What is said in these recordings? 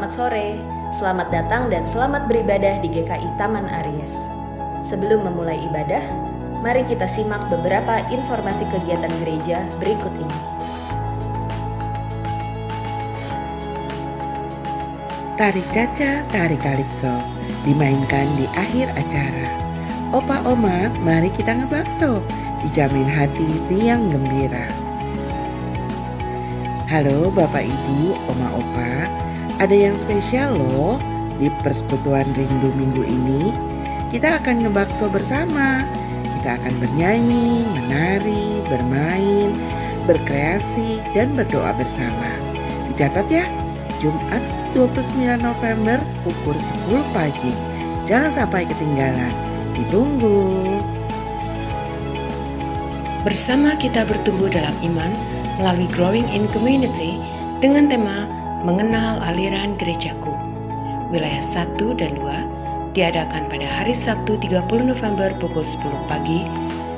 selamat sore, selamat datang dan selamat beribadah di GKI Taman Aries. Sebelum memulai ibadah, mari kita simak beberapa informasi kegiatan gereja berikut ini. Tari Caca, tari Kalipso dimainkan di akhir acara. Opa Oma, mari kita ngebakso, dijamin hati riang gembira. Halo Bapak Ibu, Oma Opa, ada yang spesial loh di Persekutuan Rindu minggu ini. Kita akan ngebakso bersama. Kita akan bernyanyi, menari, bermain, berkreasi, dan berdoa bersama. Dicatat ya, Jumat 29 November pukul 10 pagi. Jangan sampai ketinggalan. Ditunggu. Bersama kita bertumbuh dalam iman melalui Growing in Community dengan tema Mengenal Aliran Gerejaku. Wilayah 1 dan 2 diadakan pada hari Sabtu 30 November pukul 10 pagi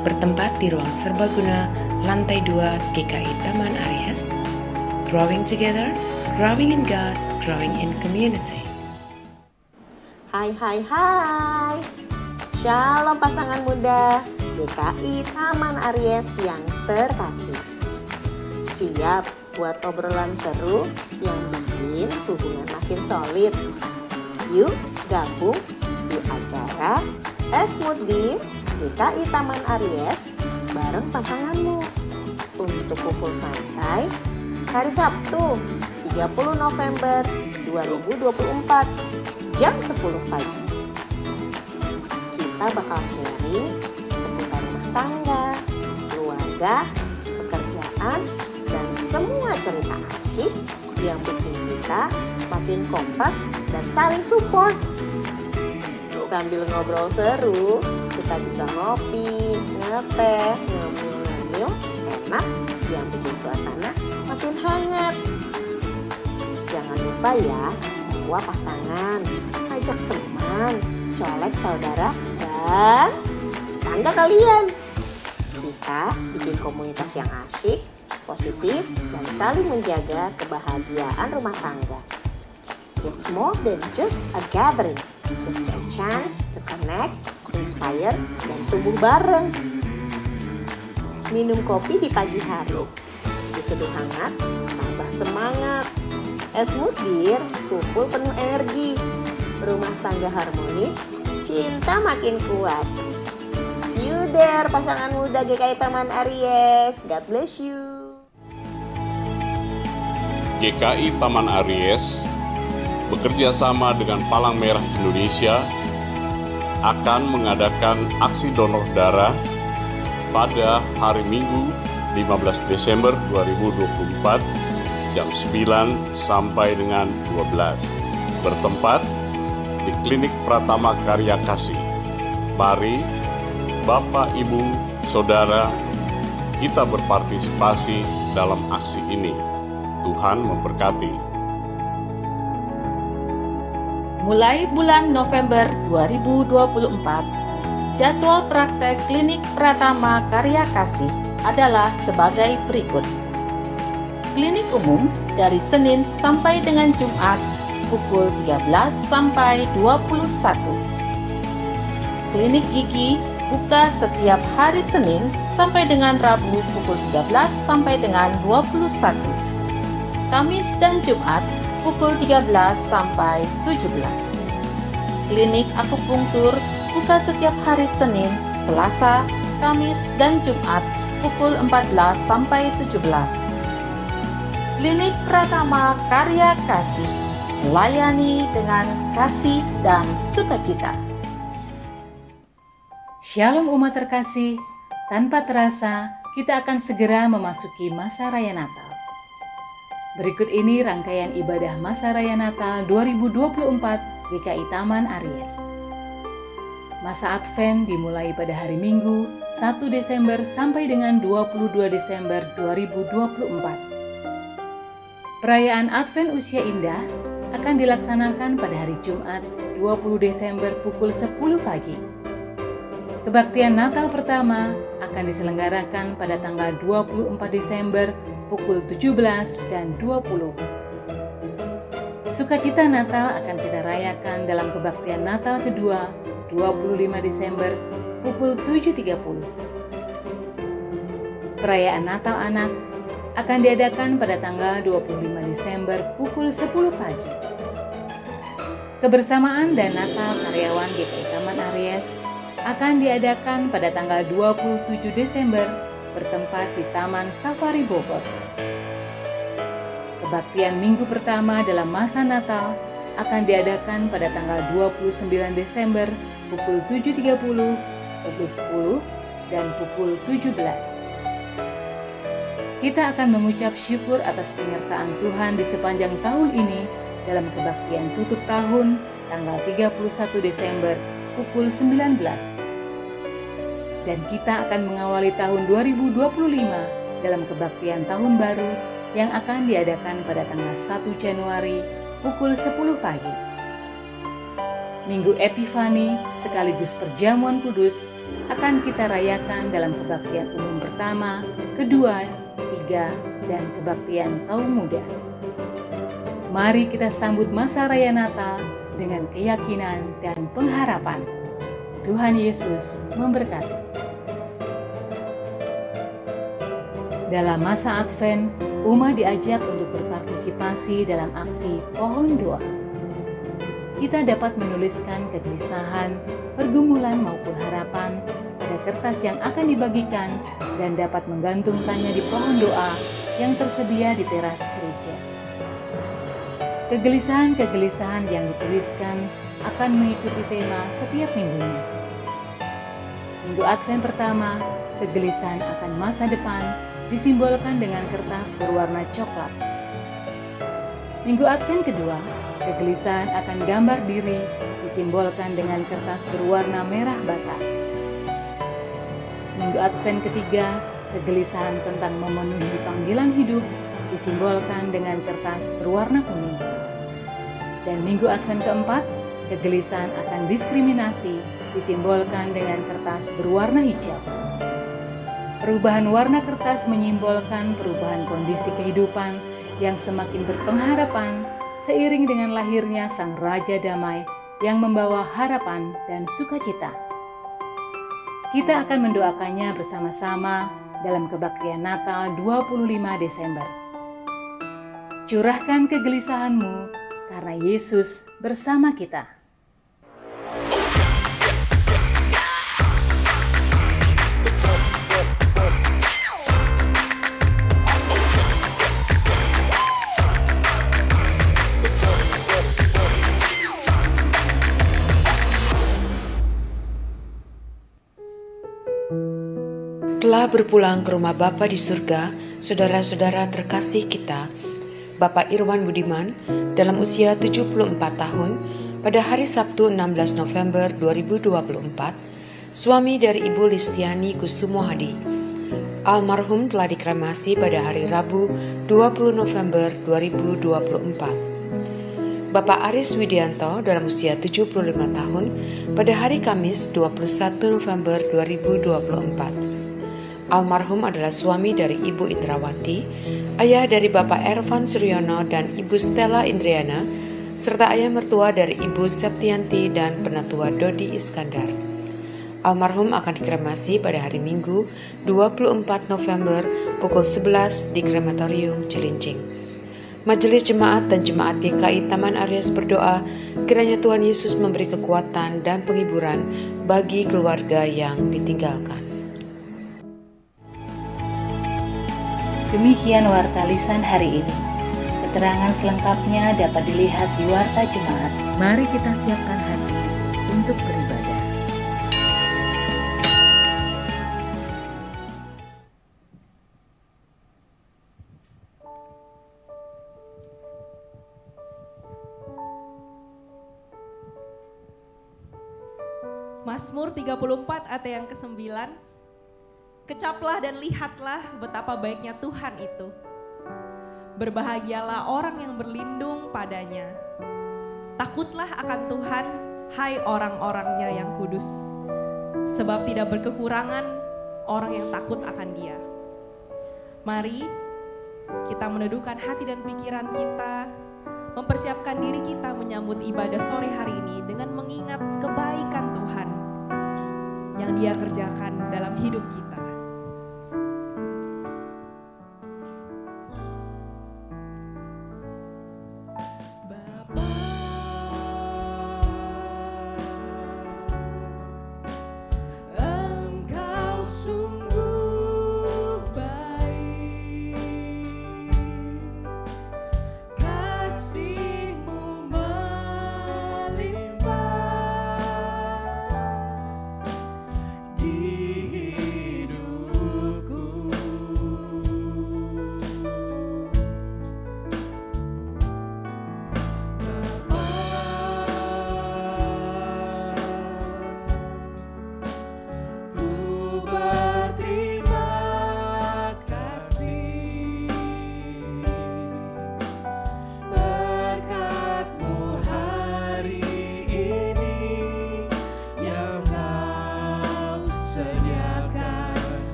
bertempat di ruang serbaguna lantai 2 GKI Taman Aries. Growing together, growing in God, growing in community. Hai. Shalom pasangan muda GKI Taman Aries yang terkasih. Siap buat obrolan seru yang bikin hubungan makin solid. Yuk gabung di acara Esmudi GKI Taman Aries bareng pasanganmu untuk kumpul santai hari Sabtu 30 November 2024 jam 10 pagi. Kita bakal sharing seputar rumah tangga, keluarga, pekerjaan, dan semua cerita asyik yang bikin kita makin kompak dan saling support. Sambil ngobrol seru, kita bisa ngopi, ngeteh, ngemil-ngemil enak yang bikin suasana makin hangat. Jangan lupa ya, bawa pasangan, ajak teman, colek saudara, dan tangga kalian. Kita bikin komunitas yang asyik, positif, dan saling menjaga kebahagiaan rumah tangga. It's more than just a gathering. It's a chance to connect, inspire, dan tumbuh bareng. Minum kopi di pagi hari, diseduh hangat, tambah semangat. Es mudir, kumpul penuh energi. Rumah tangga harmonis, cinta makin kuat. See you there pasangan muda GKI Taman Aries. God bless you. GKI Taman Aries bekerja sama dengan Palang Merah Indonesia akan mengadakan aksi donor darah pada hari Minggu 15 Desember 2024 jam 9 sampai dengan 12 bertempat di Klinik Pratama Karya Kasih. Mari Bapak, Ibu, Saudara, kita berpartisipasi dalam aksi ini. Tuhan memberkati. Mulai bulan November 2024, jadwal praktek Klinik Pratama Karya Kasih adalah sebagai berikut. Klinik umum dari Senin sampai dengan Jumat pukul 13 sampai 21. Klinik gigi buka setiap hari Senin sampai dengan Rabu pukul 13 sampai dengan 21. Kamis dan Jumat pukul 13 sampai 17. Klinik akupunktur buka setiap hari Senin, Selasa, Kamis, dan Jumat pukul 14 sampai 17. Klinik Pratama Karya Kasih melayani dengan kasih dan sukacita. Shalom umat terkasih, tanpa terasa kita akan segera memasuki masa Raya Natal. Berikut ini rangkaian ibadah masa Raya Natal 2024 GKI Taman Aries. Masa Advent dimulai pada hari Minggu 1 Desember sampai dengan 22 Desember 2024. Perayaan Advent Usia Indah akan dilaksanakan pada hari Jumat 20 Desember pukul 10 pagi. Kebaktian Natal pertama akan diselenggarakan pada tanggal 24 Desember pukul 17 dan 20. Sukacita Natal akan kita rayakan dalam kebaktian Natal kedua 25 Desember pukul 7.30. Perayaan Natal Anak akan diadakan pada tanggal 25 Desember pukul 10 pagi. Kebersamaan dan Natal karyawan GKI Taman Aries akan diadakan pada tanggal 27 Desember bertempat di Taman Safari Bogor. Kebaktian minggu pertama dalam masa Natal akan diadakan pada tanggal 29 Desember pukul 7.30, pukul 10, dan pukul 17. Kita akan mengucap syukur atas penyertaan Tuhan di sepanjang tahun ini dalam kebaktian tutup tahun tanggal 31 Desember pukul 19. Dan kita akan mengawali tahun 2025 dalam kebaktian tahun baru yang akan diadakan pada tanggal 1 Januari pukul 10 pagi. Minggu Epifani sekaligus perjamuan kudus akan kita rayakan dalam kebaktian umum pertama, kedua, ketiga, dan kebaktian kaum muda. Mari kita sambut masa raya Natal dengan keyakinan dan pengharapan. Tuhan Yesus memberkati. Dalam masa Advent, umat diajak untuk berpartisipasi dalam aksi pohon doa. Kita dapat menuliskan kegelisahan, pergumulan maupun harapan pada kertas yang akan dibagikan dan dapat menggantungkannya di pohon doa yang tersedia di teras gereja. Kegelisahan-kegelisahan yang dituliskan akan mengikuti tema setiap minggunya. Minggu Advent pertama, kegelisahan akan masa depan disimbolkan dengan kertas berwarna coklat. Minggu Advent kedua, kegelisahan akan gambar diri disimbolkan dengan kertas berwarna merah bata. Minggu Advent ketiga, kegelisahan tentang memenuhi panggilan hidup disimbolkan dengan kertas berwarna kuning. Dan Minggu Advent keempat, kegelisahan akan diskriminasi disimbolkan dengan kertas berwarna hijau. Perubahan warna kertas menyimbolkan perubahan kondisi kehidupan yang semakin berpengharapan seiring dengan lahirnya Sang Raja Damai yang membawa harapan dan sukacita. Kita akan mendoakannya bersama-sama dalam kebaktian Natal 25 Desember. Curahkan kegelisahanmu karena Yesus bersama kita. Telah berpulang ke rumah Bapa di surga, saudara-saudara terkasih kita, Bapak Irwan Budiman, dalam usia 74 tahun, pada hari Sabtu 16 November 2024, suami dari Ibu Listiani Kusumo Hadi. Almarhum telah dikremasi pada hari Rabu 20 November 2024. Bapak Aris Widianto dalam usia 75 tahun, pada hari Kamis 21 November 2024. Almarhum adalah suami dari Ibu Indrawati, ayah dari Bapak Ervan Suryono dan Ibu Stella Indriana, serta ayah mertua dari Ibu Septianti dan penatua Dodi Iskandar. Almarhum akan dikremasi pada hari Minggu 24 November pukul 11 di Krematorium Cilincing. Majelis Jemaat dan Jemaat GKI Taman Aries berdoa kiranya Tuhan Yesus memberi kekuatan dan penghiburan bagi keluarga yang ditinggalkan. Demikian Warta Lisan hari ini. Keterangan selengkapnya dapat dilihat di Warta Jemaat. Mari kita siapkan hati untuk beribadah. Mazmur 34 ayat yang ke-9. Kecaplah dan lihatlah betapa baiknya Tuhan itu. Berbahagialah orang yang berlindung padanya. Takutlah akan Tuhan, hai orang-orangnya yang kudus. Sebab tidak berkekurangan orang yang takut akan Dia. Mari kita meneduhkan hati dan pikiran kita mempersiapkan diri kita menyambut ibadah sore hari ini dengan mengingat kebaikan Tuhan yang Dia kerjakan dalam hidup kita.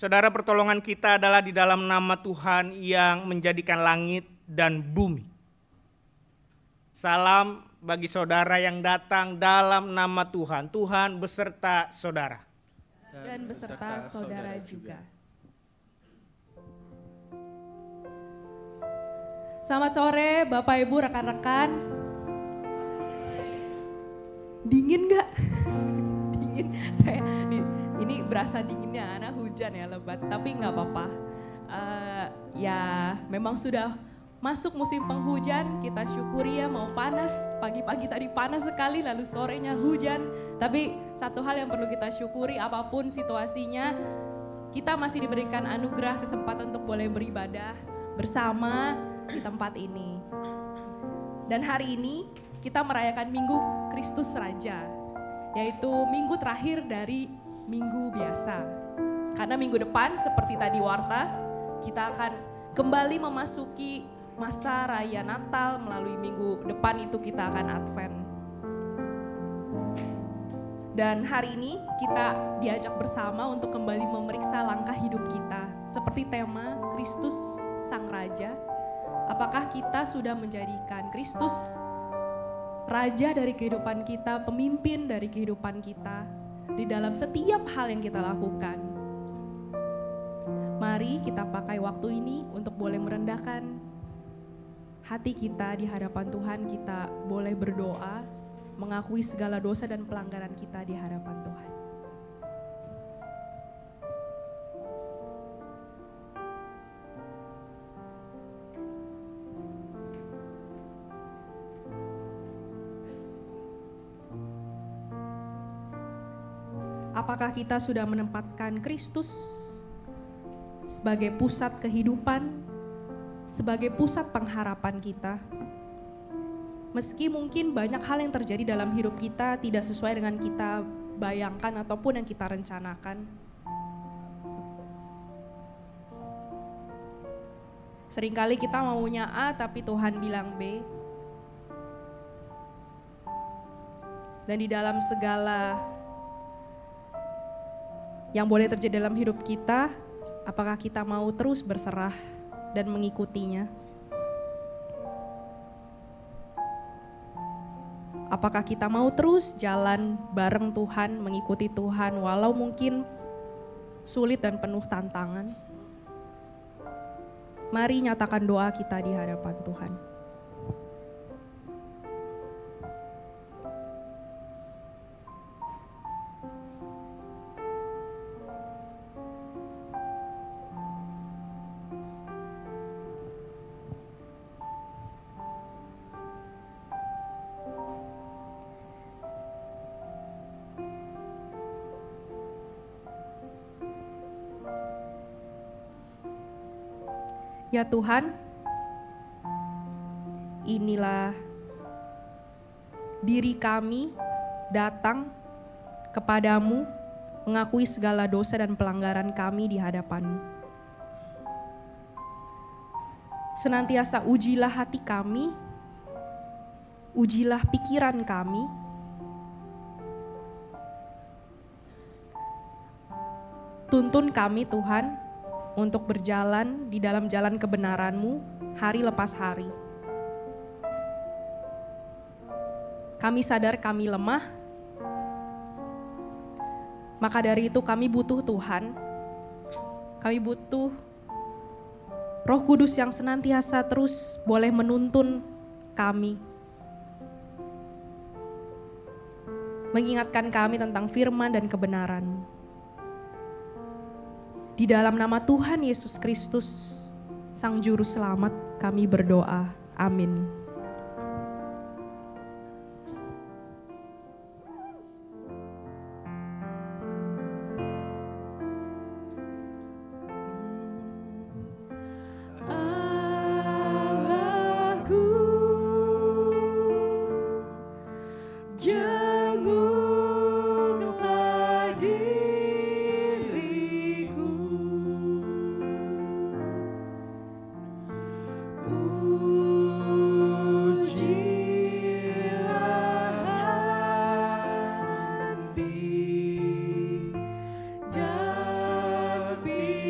Saudara, pertolongan kita adalah di dalam nama Tuhan yang menjadikan langit dan bumi. Salam bagi saudara yang datang dalam nama Tuhan. Tuhan beserta saudara. Dan beserta saudara juga. Selamat sore Bapak Ibu, rekan-rekan. Dingin gak? Dingin. Ini berasa dinginnya, karena hujan ya, lebat. Tapi gak apa-apa. Ya memang sudah masuk musim penghujan, kita syukuri ya. Mau panas, pagi-pagi tadi panas sekali, lalu sorenya hujan. Tapi satu hal yang perlu kita syukuri, apapun situasinya, kita masih diberikan anugerah kesempatan untuk boleh beribadah bersama di tempat ini. Dan hari ini kita merayakan Minggu Kristus Raja, yaitu minggu terakhir dari minggu biasa. Karena minggu depan seperti tadi warta, kita akan kembali memasuki masa raya Natal. Melalui minggu depan itu kita akan Advent. Dan hari ini kita diajak bersama untuk kembali memeriksa langkah hidup kita. Seperti tema Kristus Sang Raja. Apakah kita sudah menjadikan Kristus Raja dari kehidupan kita, pemimpin dari kehidupan kita di dalam setiap hal yang kita lakukan? Mari kita pakai waktu ini untuk boleh merendahkan hati kita di hadapan Tuhan. Kita boleh berdoa, mengakui segala dosa dan pelanggaran kita di hadapan Tuhan. Apakah kita sudah menempatkan Kristus sebagai pusat kehidupan, sebagai pusat pengharapan kita? Meski mungkin banyak hal yang terjadi dalam hidup kita tidak sesuai dengan kita bayangkan ataupun yang kita rencanakan. Seringkali kita maunya A tapi Tuhan bilang B. Dan di dalam segala yang boleh terjadi dalam hidup kita, apakah kita mau terus berserah dan mengikutinya? Apakah kita mau terus jalan bareng Tuhan, mengikuti Tuhan walau mungkin sulit dan penuh tantangan? Mari nyatakan doa kita di hadapan Tuhan. Ya Tuhan, inilah diri kami datang kepadamu, mengakui segala dosa dan pelanggaran kami di hadapan-Mu. Senantiasa ujilah hati kami, ujilah pikiran kami, tuntun kami Tuhan, untuk berjalan di dalam jalan kebenaran-Mu hari lepas hari. Kami sadar kami lemah, maka dari itu kami butuh Tuhan. Kami butuh Roh Kudus yang senantiasa terus boleh menuntun kami, mengingatkan kami tentang firman dan kebenaran. Di dalam nama Tuhan Yesus Kristus, Sang Juru Selamat, kami berdoa. Amin. Be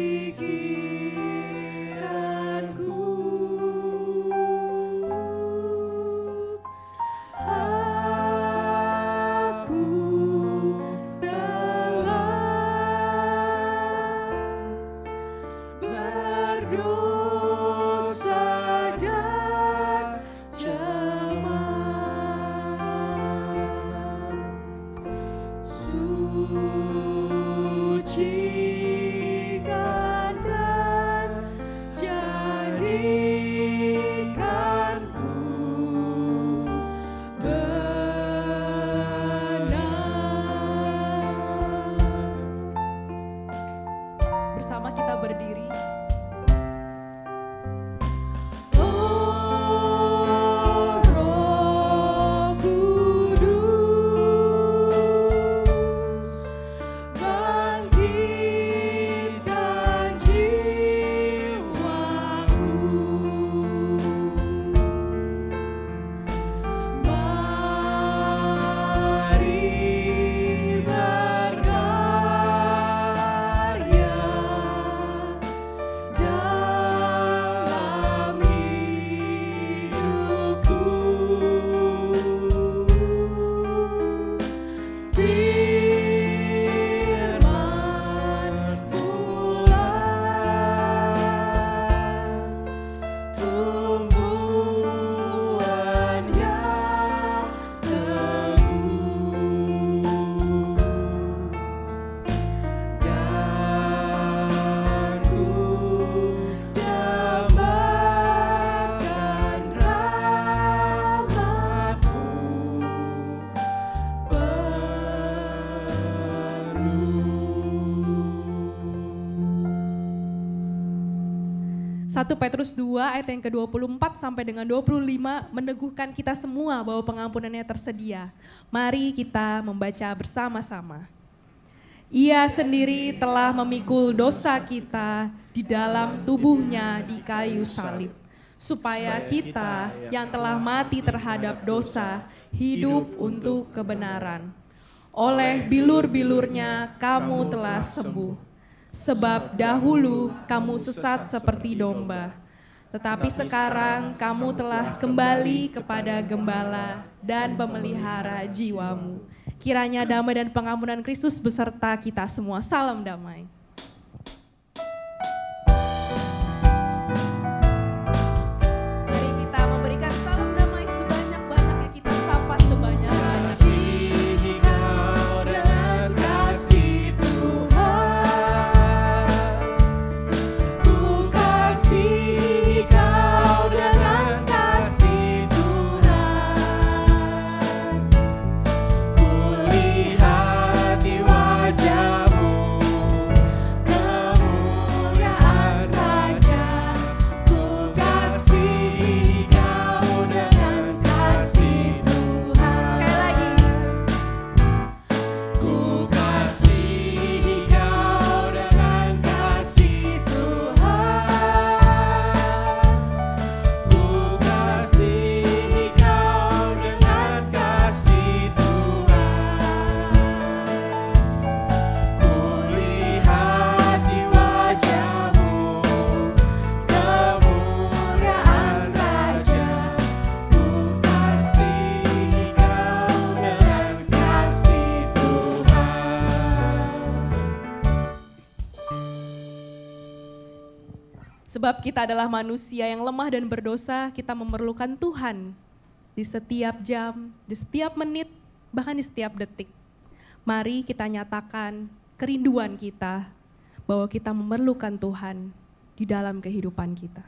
1 Petrus 2 ayat yang ke-24 sampai dengan 25 meneguhkan kita semua bahwa pengampunannya tersedia. Mari kita membaca bersama-sama. Ia sendiri telah memikul dosa kita di dalam tubuhnya di kayu salib, supaya kita yang telah mati terhadap dosa hidup untuk kebenaran. Oleh bilur-bilurnya kamu telah sembuh. Sebab dahulu kamu sesat seperti domba, tetapi sekarang kamu telah kembali kepada gembala dan pemelihara jiwamu. Kiranya damai dan pengampunan Kristus beserta kita semua. Salam damai. Mari kita memberikan salam damai sebanyak-banyaknya, kita sapa sebanyak-banyaknya. Sebab kita adalah manusia yang lemah dan berdosa, kita memerlukan Tuhan di setiap jam, di setiap menit, bahkan di setiap detik. Mari kita nyatakan kerinduan kita bahwa kita memerlukan Tuhan di dalam kehidupan kita.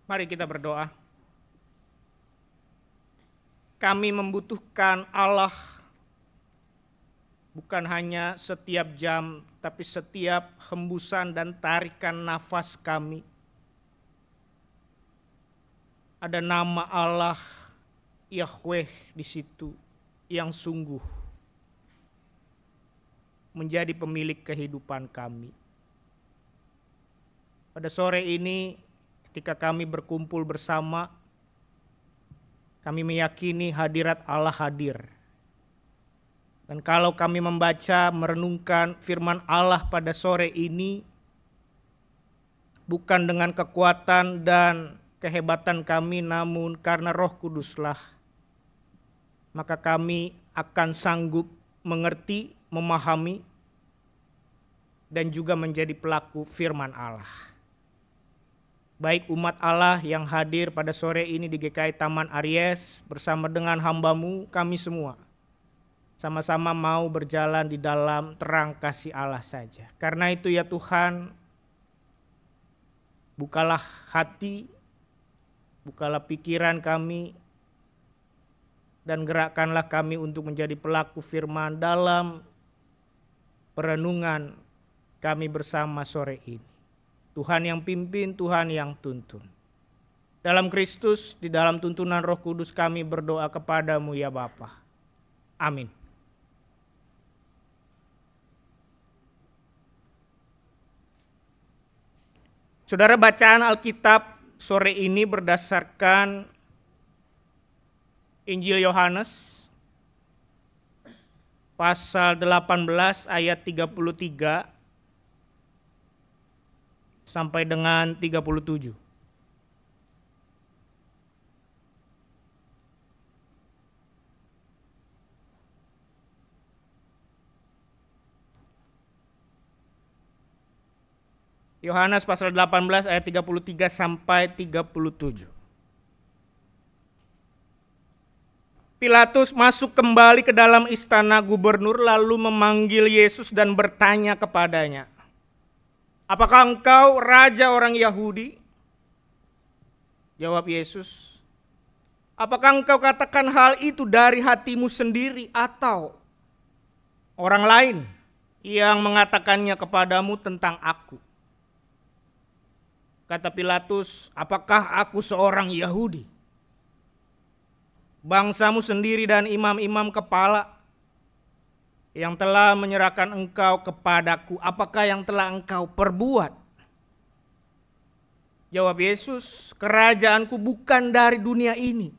Mari kita berdoa. Kami membutuhkan Allah bukan hanya setiap jam, tapi setiap hembusan dan tarikan nafas kami. Ada nama Allah Yahweh di situ yang sungguh menjadi pemilik kehidupan kami. Pada sore ini ketika kami berkumpul bersama, Kami meyakini hadirat Allah hadir. Dan kalau kami membaca, merenungkan firman Allah pada sore ini, bukan dengan kekuatan dan kehebatan kami, namun karena Roh Kuduslah, maka kami akan sanggup mengerti, memahami, dan juga menjadi pelaku firman Allah. Baik umat Allah yang hadir pada sore ini di GKI Taman Aries bersama dengan hamba-Mu, kami semua sama-sama mau berjalan di dalam terang kasih Allah saja. Karena itu ya Tuhan, bukalah hati, bukalah pikiran kami, dan gerakkanlah kami untuk menjadi pelaku firman dalam perenungan kami bersama sore ini. Tuhan yang pimpin, Tuhan yang tuntun. Dalam Kristus, di dalam tuntunan Roh Kudus kami berdoa kepadamu ya Bapa. Amin. Saudara, bacaan Alkitab sore ini berdasarkan Injil Yohanes pasal 18 ayat 33 sampai dengan 37. Yohanes pasal 18 ayat 33 sampai 37. Pilatus masuk kembali ke dalam istana gubernur lalu memanggil Yesus dan bertanya kepadanya, "Apakah engkau raja orang Yahudi?" Jawab Yesus, "Apakah engkau katakan hal itu dari hatimu sendiri atau orang lain yang mengatakannya kepadamu tentang aku?" Kata Pilatus, "Apakah aku seorang Yahudi? Bangsamu sendiri dan imam-imam kepala yang telah menyerahkan engkau kepadaku, apakah yang telah engkau perbuat?" Jawab Yesus, "Kerajaanku bukan dari dunia ini.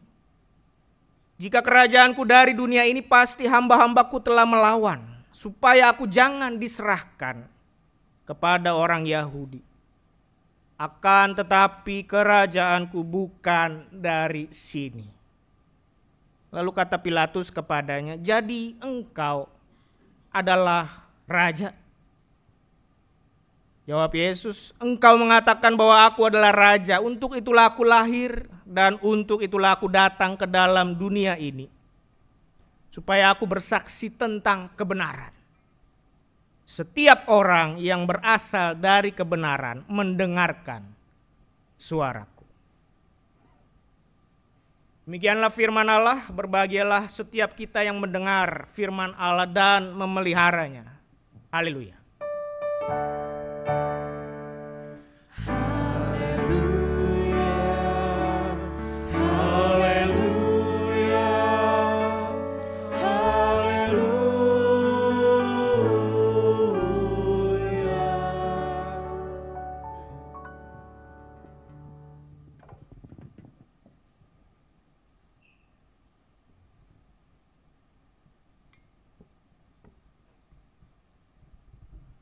Jika kerajaanku dari dunia ini, pasti hamba-hambaku telah melawan, supaya aku jangan diserahkan kepada orang Yahudi. Akan tetapi kerajaanku bukan dari sini." Lalu kata Pilatus kepadanya, "Jadi engkau adalah raja?" Jawab Yesus, "Engkau mengatakan bahwa aku adalah raja. Untuk itulah aku lahir dan untuk itulah aku datang ke dalam dunia ini, supaya aku bersaksi tentang kebenaran. Setiap orang yang berasal dari kebenaran mendengarkan suaraku." Demikianlah firman Allah, berbahagialah setiap kita yang mendengar firman Allah dan memeliharanya. Haleluya.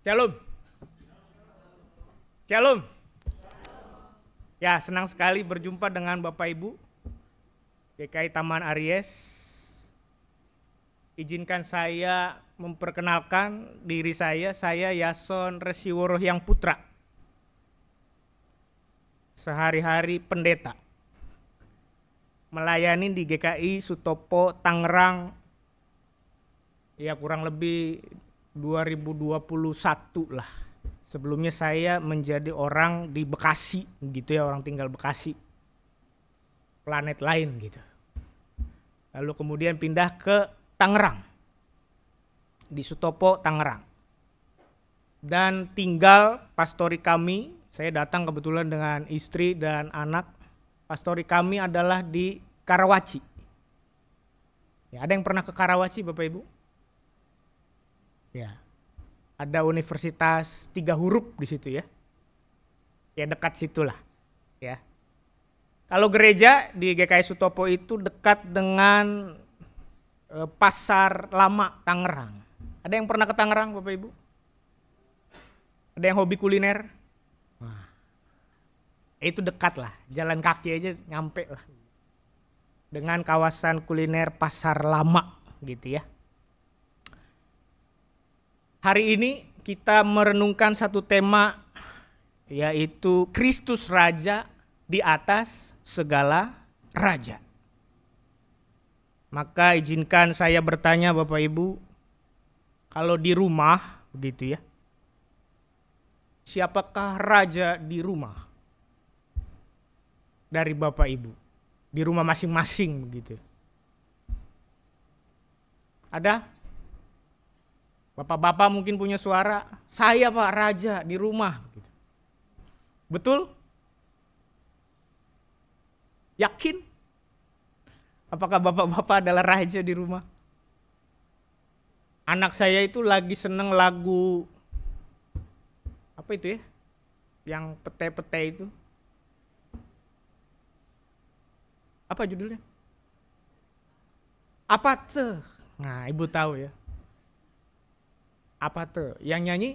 Shalom. Shalom. Ya, senang sekali berjumpa dengan Bapak Ibu GKI Taman Aries. Izinkan saya memperkenalkan diri saya Yason Resiworo Yang Putra. Sehari-hari pendeta. Melayani di GKI Sutopo, Tangerang, ya kurang lebih 2021 lah. Sebelumnya saya menjadi orang di Bekasi gitu ya, orang tinggal Bekasi. Planet lain gitu. Lalu kemudian pindah ke Tangerang. Di Sutopo, Tangerang. Dan tinggal pastori kami, saya datang kebetulan dengan istri dan anak. Pastori kami adalah di Karawaci. Ya, ada yang pernah ke Karawaci Bapak Ibu? Ya, ada Universitas 3 huruf di situ ya. Ya dekat situlah, ya. Kalau gereja di GKI Sutopo itu dekat dengan Pasar Lama Tangerang. Ada yang pernah ke Tangerang, Bapak Ibu? Ada yang hobi kuliner? Nah, itu dekat lah, jalan kaki aja nyampe lah. Dengan kawasan kuliner Pasar Lama gitu ya. Hari ini kita merenungkan satu tema, yaitu Kristus Raja di atas segala raja. Maka izinkan saya bertanya Bapak Ibu, kalau di rumah begitu ya, siapakah raja di rumah? Dari Bapak Ibu, di rumah masing-masing begitu. Ada? Bapak-bapak mungkin punya suara, saya Pak raja di rumah. Begitu. Betul? Yakin? Apakah bapak-bapak adalah raja di rumah? Anak saya itu lagi seneng lagu, apa itu ya? Yang pete-pete itu. Apa judulnya? Apa tuh? Nah, Ibu tahu ya. Apa tuh? Yang nyanyi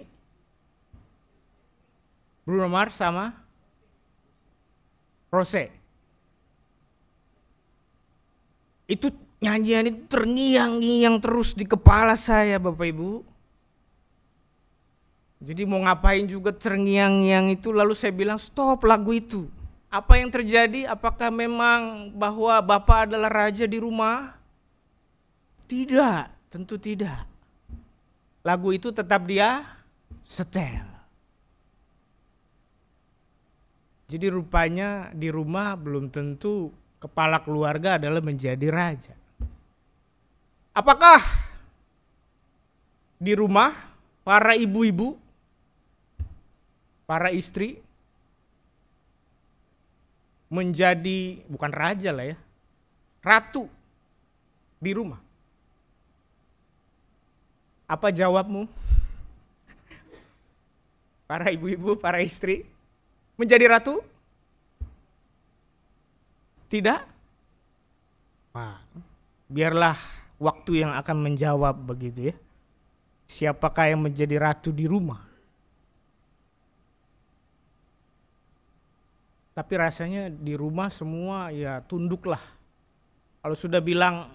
Bruno Mars sama Rose. Itu nyanyian itu terngiang-ngiang terus di kepala saya Bapak Ibu. Jadi mau ngapain juga terngiang-ngiang itu, lalu saya bilang stop lagu itu. Apa yang terjadi? Apakah memang bahwa Bapak adalah raja di rumah? Tidak, tentu tidak. Lagu itu tetap dia setel. Jadi rupanya di rumah belum tentu kepala keluarga adalah menjadi raja. Apakah di rumah para ibu-ibu, para istri menjadi bukan raja lah ya, ratu di rumah? Apa jawabmu? Para ibu-ibu, para istri menjadi ratu? Tidak? Wah, biarlah waktu yang akan menjawab begitu ya. Siapakah yang menjadi ratu di rumah? Tapi rasanya di rumah semua ya tunduklah. Kalau sudah bilang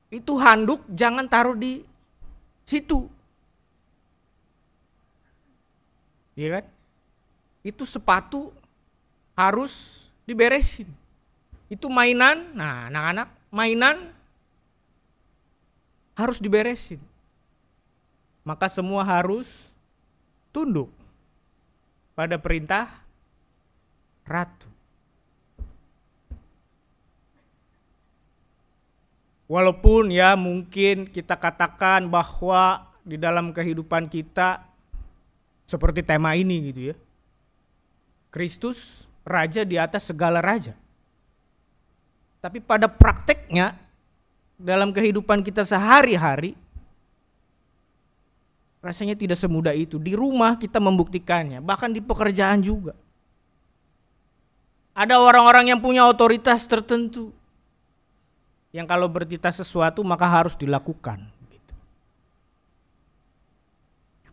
itu handuk jangan taruh di situ. Iya kan? Itu sepatu harus diberesin. Itu mainan, nah anak-anak mainan harus diberesin. Maka semua harus tunduk pada perintah ratu. Walaupun ya mungkin kita katakan bahwa di dalam kehidupan kita seperti tema ini gitu ya. Kristus raja di atas segala raja. Tapi pada prakteknya dalam kehidupan kita sehari-hari rasanya tidak semudah itu. Di rumah kita membuktikannya, bahkan di pekerjaan juga. Ada orang-orang yang punya otoritas tertentu yang kalau bertitah sesuatu maka harus dilakukan.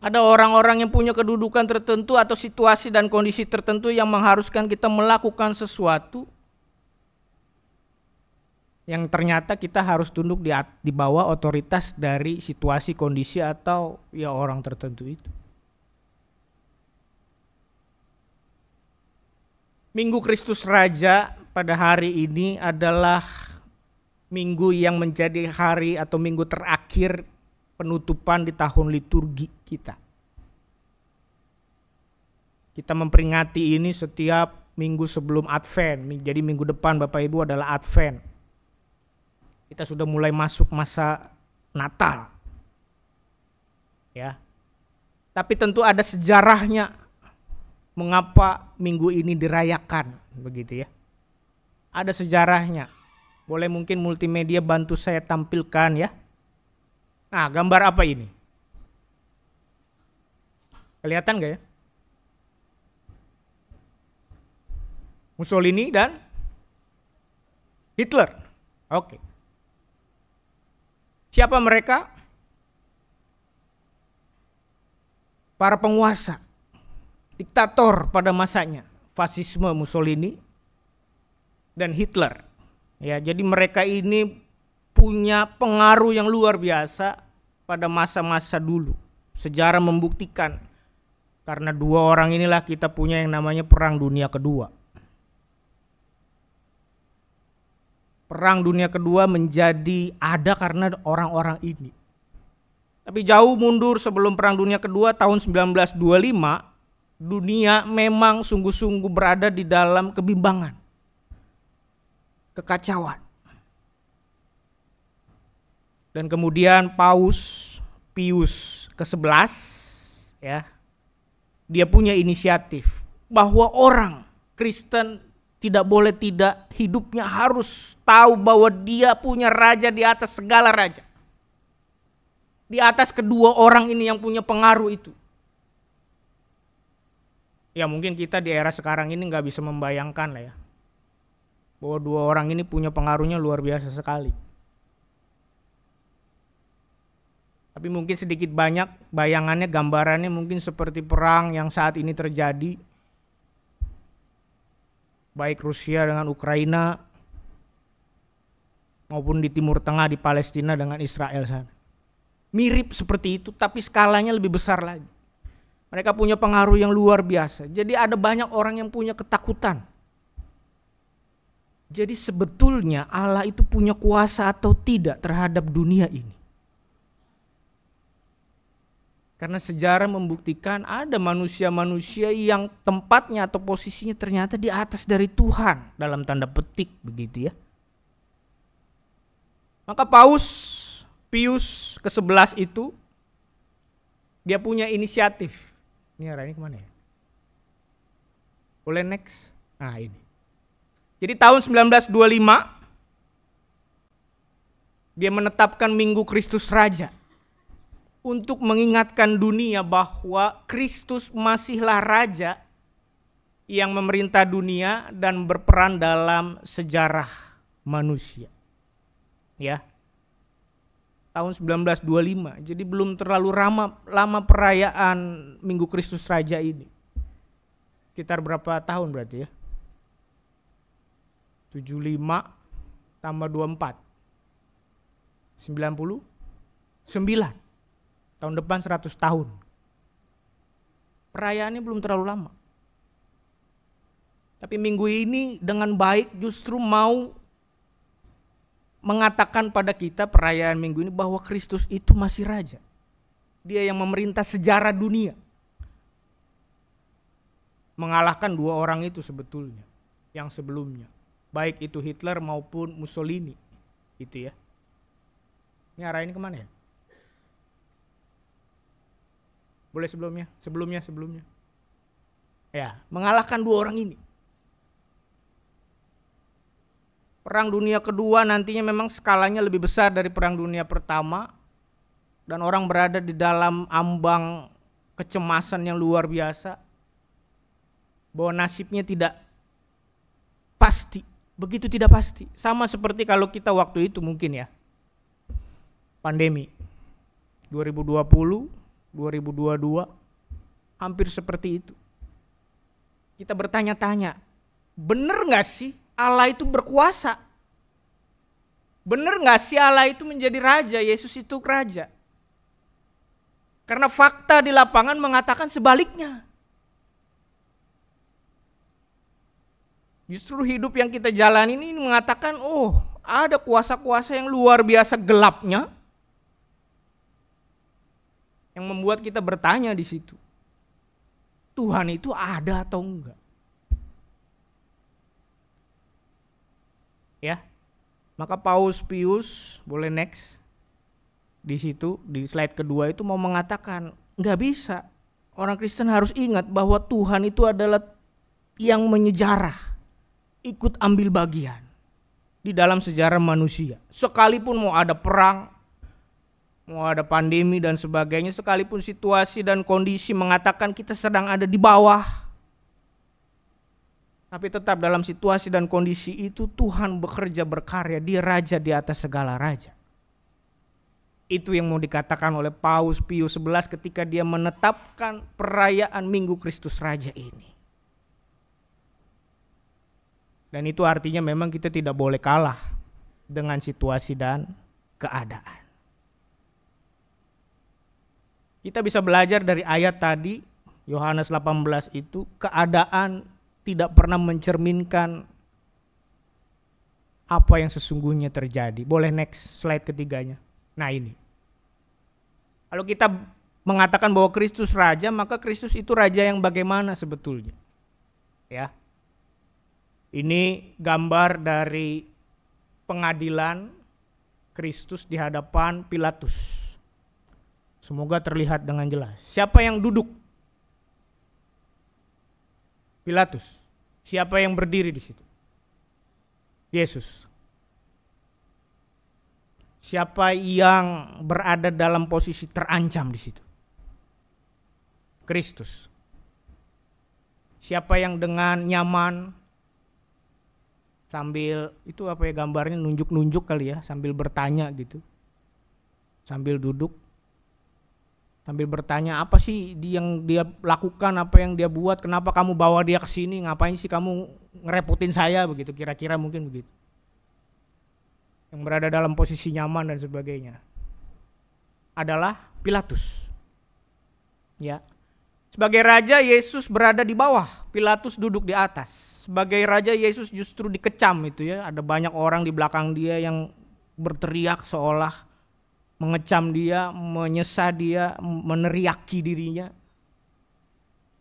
Ada orang-orang yang punya kedudukan tertentu atau situasi dan kondisi tertentu yang mengharuskan kita melakukan sesuatu yang ternyata kita harus tunduk di bawah otoritas dari situasi, kondisi atau ya orang tertentu itu. Minggu Kristus Raja pada hari ini adalah minggu yang menjadi hari atau minggu terakhir penutupan di tahun liturgi kita. Kita memperingati ini setiap minggu sebelum Advent. Jadi minggu depan Bapak Ibu adalah Advent. Kita sudah mulai masuk masa Natal. Ya. Tapi tentu ada sejarahnya mengapa minggu ini dirayakan begitu ya. Ada sejarahnya. Boleh mungkin multimedia bantu saya tampilkan ya. Nah, gambar apa ini? Kelihatan gak ya? Mussolini dan Hitler. Oke. Siapa mereka? Para penguasa, diktator pada masanya, fasisme Mussolini dan Hitler. Ya, jadi mereka ini punya pengaruh yang luar biasa pada masa-masa dulu. Sejarah membuktikan karena dua orang inilah kita punya yang namanya Perang Dunia Kedua. Perang Dunia Kedua menjadi ada karena orang-orang ini. Tapi jauh mundur sebelum Perang Dunia Kedua tahun 1925, dunia memang sungguh-sungguh berada di dalam kebimbangan, kekacauan. Dan kemudian Paus Pius ke-11 ya, dia punya inisiatif bahwa orang Kristen tidak boleh tidak, hidupnya harus tahu bahwa dia punya raja di atas segala raja. Di atas kedua orang ini yang punya pengaruh itu. Ya mungkin kita di era sekarang ini nggak bisa membayangkan lah ya, bahwa dua orang ini punya pengaruhnya luar biasa sekali. Tapi mungkin sedikit banyak bayangannya, gambarannya mungkin seperti perang yang saat ini terjadi, baik Rusia dengan Ukraina maupun di Timur Tengah, di Palestina dengan Israel sana. Mirip seperti itu, tapi skalanya lebih besar lagi. Mereka punya pengaruh yang luar biasa. Jadi ada banyak orang yang punya ketakutan. Jadi sebetulnya Allah itu punya kuasa atau tidak terhadap dunia ini. Karena sejarah membuktikan ada manusia-manusia yang tempatnya atau posisinya ternyata di atas dari Tuhan, dalam tanda petik begitu ya. Maka Paus Pius ke-11 itu dia punya inisiatif. Ini arahnya kemana ya? Boleh next? Nah ini. Jadi tahun 1925 dia menetapkan Minggu Kristus Raja untuk mengingatkan dunia bahwa Kristus masihlah Raja yang memerintah dunia dan berperan dalam sejarah manusia. Ya. Tahun 1925, jadi belum terlalu lama perayaan Minggu Kristus Raja ini. Sekitar berapa tahun berarti ya? 75 tambah 24. 99. Tahun depan 100 tahun. Perayaannya belum terlalu lama. Tapi minggu ini dengan baik justru mau mengatakan pada kita perayaan minggu ini bahwa Kristus itu masih Raja. Dia yang memerintah sejarah dunia. Mengalahkan dua orang itu sebetulnya, yang sebelumnya. Baik itu Hitler maupun Mussolini. Itu ya. Ini arah ini kemana ya? Boleh sebelumnya? Sebelumnya. Ya, mengalahkan dua orang ini. Perang Dunia Kedua nantinya memang skalanya lebih besar dari Perang Dunia Pertama. Dan orang berada di dalam ambang kecemasan yang luar biasa. Bahwa nasibnya tidak pasti. Begitu tidak pasti. Sama seperti kalau kita waktu itu mungkin ya. Pandemi. 2020, 2022. Hampir seperti itu. Kita bertanya-tanya. Benar gak sih Allah itu berkuasa? Benar gak sih Allah itu menjadi Raja, Yesus itu Raja? Karena fakta di lapangan mengatakan sebaliknya. Justru hidup yang kita jalani ini mengatakan, oh ada kuasa-kuasa yang luar biasa gelapnya, yang membuat kita bertanya di situ. Tuhan itu ada atau enggak? Ya, maka Paus Pius, boleh next, di situ di slide kedua itu mau mengatakan nggak bisa. Orang Kristen harus ingat bahwa Tuhan itu adalah yang menyejarah, ikut ambil bagian di dalam sejarah manusia. Sekalipun mau ada perang, mau ada pandemi dan sebagainya, sekalipun situasi dan kondisi mengatakan kita sedang ada di bawah, Tapi tetap dalam situasi dan kondisi itu Tuhan bekerja berkarya, Dia raja di atas segala raja. Itu yang mau dikatakan oleh Paus Pius XI ketika dia menetapkan perayaan Minggu Kristus Raja ini. Dan itu artinya memang kita tidak boleh kalah dengan situasi dan keadaan. Kita bisa belajar dari ayat tadi, Yohanes 18 itu, keadaan tidak pernah mencerminkan apa yang sesungguhnya terjadi. Boleh next slide ketiganya. Nah ini. Kalau kita mengatakan bahwa Kristus Raja, maka Kristus itu Raja yang bagaimana sebetulnya? Ya. Ini gambar dari pengadilan Kristus di hadapan Pilatus. Semoga terlihat dengan jelas. Siapa yang duduk? Pilatus. Siapa yang berdiri di situ? Yesus. Siapa yang berada dalam posisi terancam di situ? Kristus. Siapa yang dengan nyaman sambil itu apa ya gambarnya, nunjuk-nunjuk kali ya, sambil bertanya gitu. Sambil duduk. Sambil bertanya, apa sih yang dia lakukan, apa yang dia buat, kenapa kamu bawa dia ke sini, ngapain sih kamu ngerepotin saya, begitu kira-kira mungkin begitu. Yang berada dalam posisi nyaman dan sebagainya adalah Pilatus. Ya. Sebagai raja Yesus berada di bawah, Pilatus duduk di atas. Sebagai raja Yesus justru dikecam itu ya, ada banyak orang di belakang dia yang berteriak seolah mengecam dia, menyesah dia, meneriaki dirinya.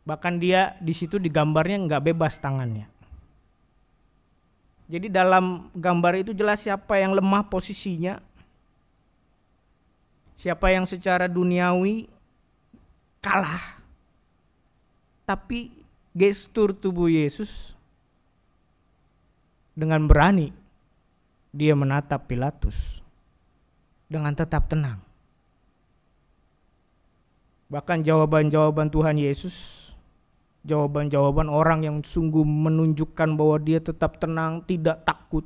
Bahkan dia di situ digambarnya nggak bebas tangannya. Jadi dalam gambar itu jelas siapa yang lemah posisinya, siapa yang secara duniawi kalah. Tapi gestur tubuh Yesus dengan berani dia menatap Pilatus. Dengan tetap tenang. Bahkan jawaban-jawaban Tuhan Yesus, jawaban-jawaban orang yang sungguh menunjukkan bahwa dia tetap tenang, tidak takut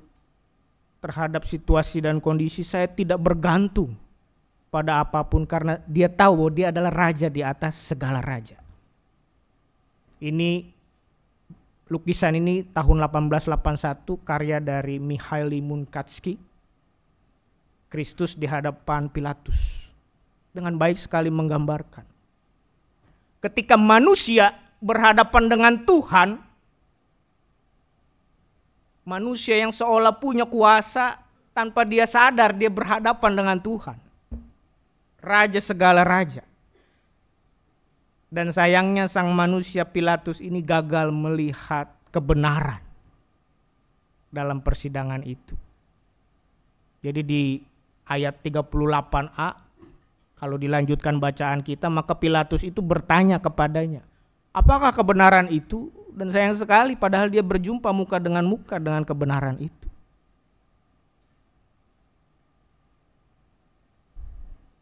terhadap situasi dan kondisi. Saya tidak bergantung pada apapun karena dia tahu bahwa dia adalah raja di atas segala raja. Ini lukisan ini tahun 1881 karya dari Mikhail Munkatsky. Kristus di hadapan Pilatus dengan baik sekali menggambarkan. Ketika manusia berhadapan dengan Tuhan, manusia yang seolah punya kuasa tanpa dia sadar dia berhadapan dengan Tuhan. Raja segala raja. Dan sayangnya sang manusia Pilatus ini gagal melihat kebenaran dalam persidangan itu. Jadi di ayat 38a, kalau dilanjutkan bacaan kita, maka Pilatus itu bertanya kepadanya, apakah kebenaran itu? Dan sayang sekali padahal dia berjumpa muka dengan kebenaran itu.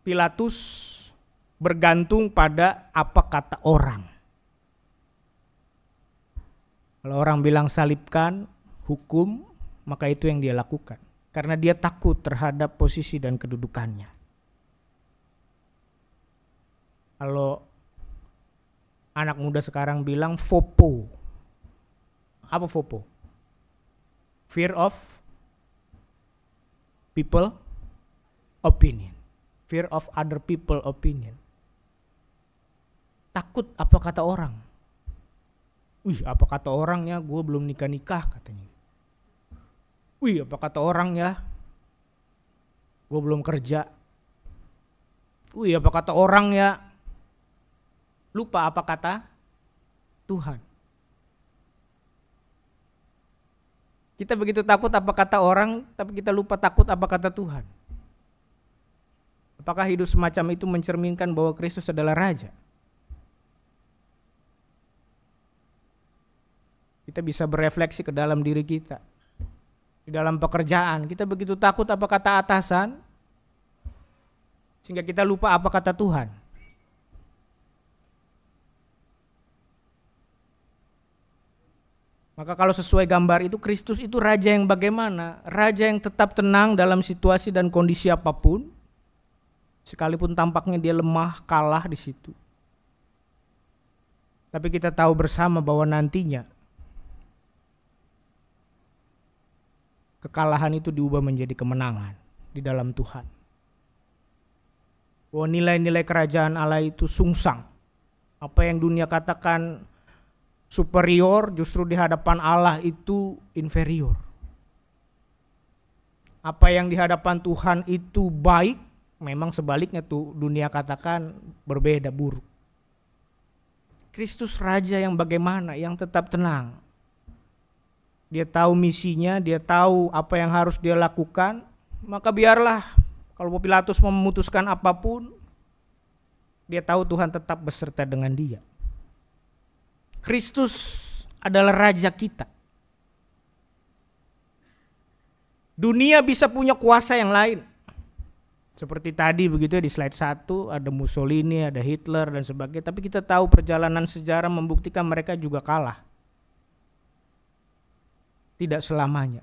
Pilatus bergantung pada apa kata orang. Kalau orang bilang salibkan, hukum, maka itu yang dia lakukan. Karena dia takut terhadap posisi dan kedudukannya. Kalau anak muda sekarang bilang FOPO. Apa FOPO? Fear of people opinion. Fear of other people opinion. Takut apa kata orang. Wih, apa kata orangnya, gue belum nikah-nikah katanya. Wih, apa kata orang ya, gue belum kerja. Wih, apa kata orang ya, lupa apa kata Tuhan. Kita begitu takut apa kata orang, tapi kita lupa takut apa kata Tuhan. Apakah hidup semacam itu mencerminkan bahwa Kristus adalah Raja? Kita bisa berefleksi ke dalam diri kita. Di dalam pekerjaan, kita begitu takut apa kata atasan, sehingga kita lupa apa kata Tuhan. Maka kalau sesuai gambar itu, Kristus itu raja yang bagaimana? Raja yang tetap tenang dalam situasi dan kondisi apapun, sekalipun tampaknya dia lemah, kalah di situ. Tapi kita tahu bersama bahwa nantinya kekalahan itu diubah menjadi kemenangan di dalam Tuhan. Bahwa nilai-nilai kerajaan Allah itu sungsang. Apa yang dunia katakan superior, justru di hadapan Allah itu inferior. Apa yang di hadapan Tuhan itu baik, memang sebaliknya tuh dunia katakan berbeda, buruk. Kristus raja yang bagaimana? Yang tetap tenang. Dia tahu misinya, dia tahu apa yang harus dia lakukan, maka biarlah kalau Pilatus memutuskan apapun, dia tahu Tuhan tetap beserta dengan dia. Kristus adalah raja kita. Dunia bisa punya kuasa yang lain. Seperti tadi begitu ya, di slide 1 ada Mussolini, ada Hitler dan sebagainya. Tapi kita tahu perjalanan sejarah membuktikan mereka juga kalah. Tidak selamanya.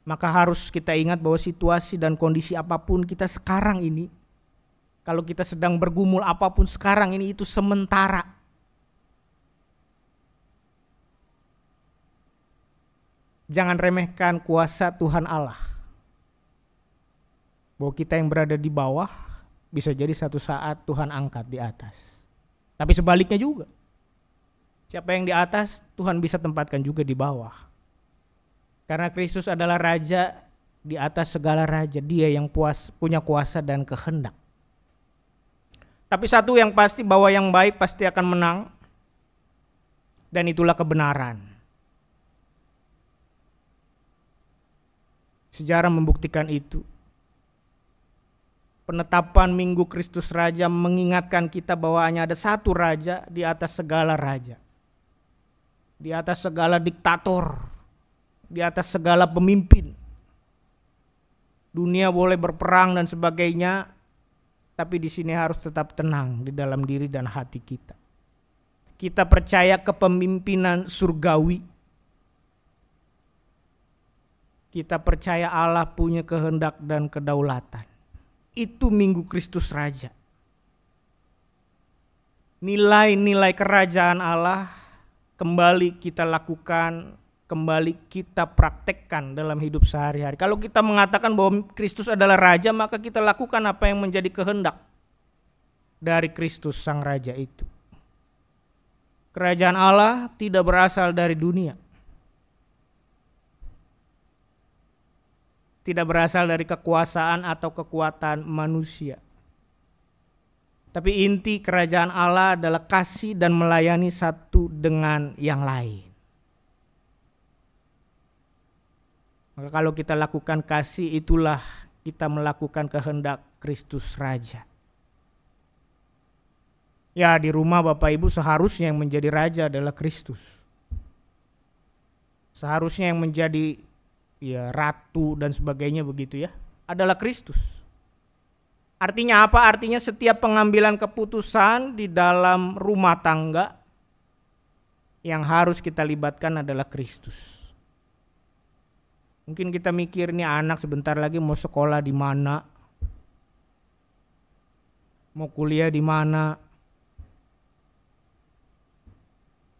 Maka harus kita ingat bahwa situasi dan kondisi apapun kita sekarang ini, kalau kita sedang bergumul apapun sekarang ini, itu sementara. Jangan remehkan kuasa Tuhan Allah. Bahwa kita yang berada di bawah bisa jadi satu saat Tuhan angkat di atas. Tapi sebaliknya juga. Siapa yang di atas, Tuhan bisa tempatkan juga di bawah. Karena Kristus adalah raja di atas segala raja. Dia yang punya kuasa dan kehendak. Tapi satu yang pasti, bahwa yang baik pasti akan menang. Dan itulah kebenaran. Sejarah membuktikan itu. Penetapan Minggu Kristus Raja mengingatkan kita bahwa hanya ada satu raja di atas segala raja. Di atas segala diktator. Di atas segala pemimpin. Dunia boleh berperang dan sebagainya, tapi di sini harus tetap tenang di dalam diri dan hati kita. Kita percaya kepemimpinan surgawi. Kita percaya Allah punya kehendak dan kedaulatan. Itu Minggu Kristus Raja. Nilai-nilai kerajaan Allah kembali kita lakukan, kembali kita praktekkan dalam hidup sehari-hari. Kalau kita mengatakan bahwa Kristus adalah Raja, maka kita lakukan apa yang menjadi kehendak dari Kristus Sang Raja itu. Kerajaan Allah tidak berasal dari dunia. Tidak berasal dari kekuasaan atau kekuatan manusia. Tapi inti kerajaan Allah adalah kasih dan melayani satu dengan yang lain. Maka kalau kita lakukan kasih, itulah kita melakukan kehendak Kristus Raja. Ya, di rumah Bapak Ibu seharusnya yang menjadi raja adalah Kristus. Seharusnya yang menjadi ratu dan sebagainya begitu ya, adalah Kristus. Artinya apa? Artinya setiap pengambilan keputusan di dalam rumah tangga yang harus kita libatkan adalah Kristus. Mungkin kita mikir nih anak sebentar lagi mau sekolah di mana, mau kuliah di mana.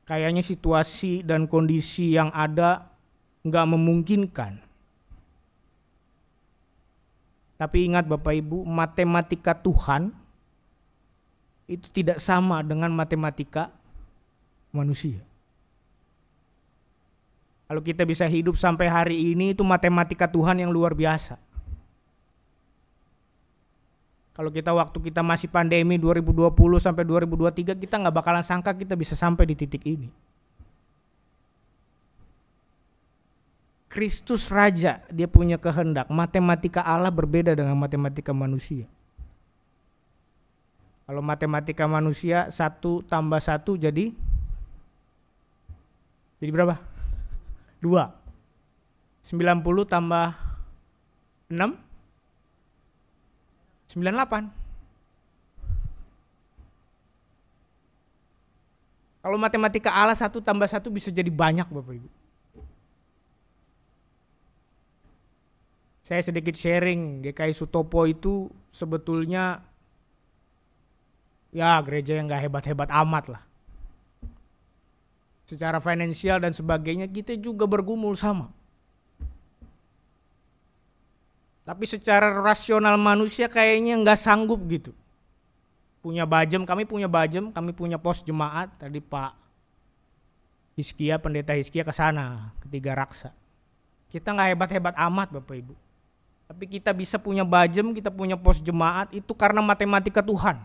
Kayaknya situasi dan kondisi yang ada nggak memungkinkan. Tapi ingat Bapak Ibu, matematika Tuhan itu tidak sama dengan matematika manusia. Kalau kita bisa hidup sampai hari ini, itu matematika Tuhan yang luar biasa. Kalau kita waktu kita masih pandemi 2020 sampai 2023, kita nggak bakalan sangka kita bisa sampai di titik ini. Kristus Raja, dia punya kehendak. Matematika Allah berbeda dengan matematika manusia. Kalau matematika manusia 1 tambah 1 jadi berapa? 2. 90 tambah 6? 98. Kalau matematika Allah 1 tambah 1 bisa jadi banyak Bapak Ibu. Saya sedikit sharing, GKI Sutopo itu sebetulnya ya gereja yang gak hebat-hebat amat lah. Secara finansial dan sebagainya kita juga bergumul sama. Tapi secara rasional manusia kayaknya gak sanggup gitu. Punya bajem, kami punya pos jemaat. Tadi Pak Hizkia, Pendeta Hizkia ke sana, ke Tiga Raksa. Kita gak hebat-hebat amat Bapak Ibu. Tapi kita bisa punya bajem, kita punya pos jemaat, itu karena matematika Tuhan.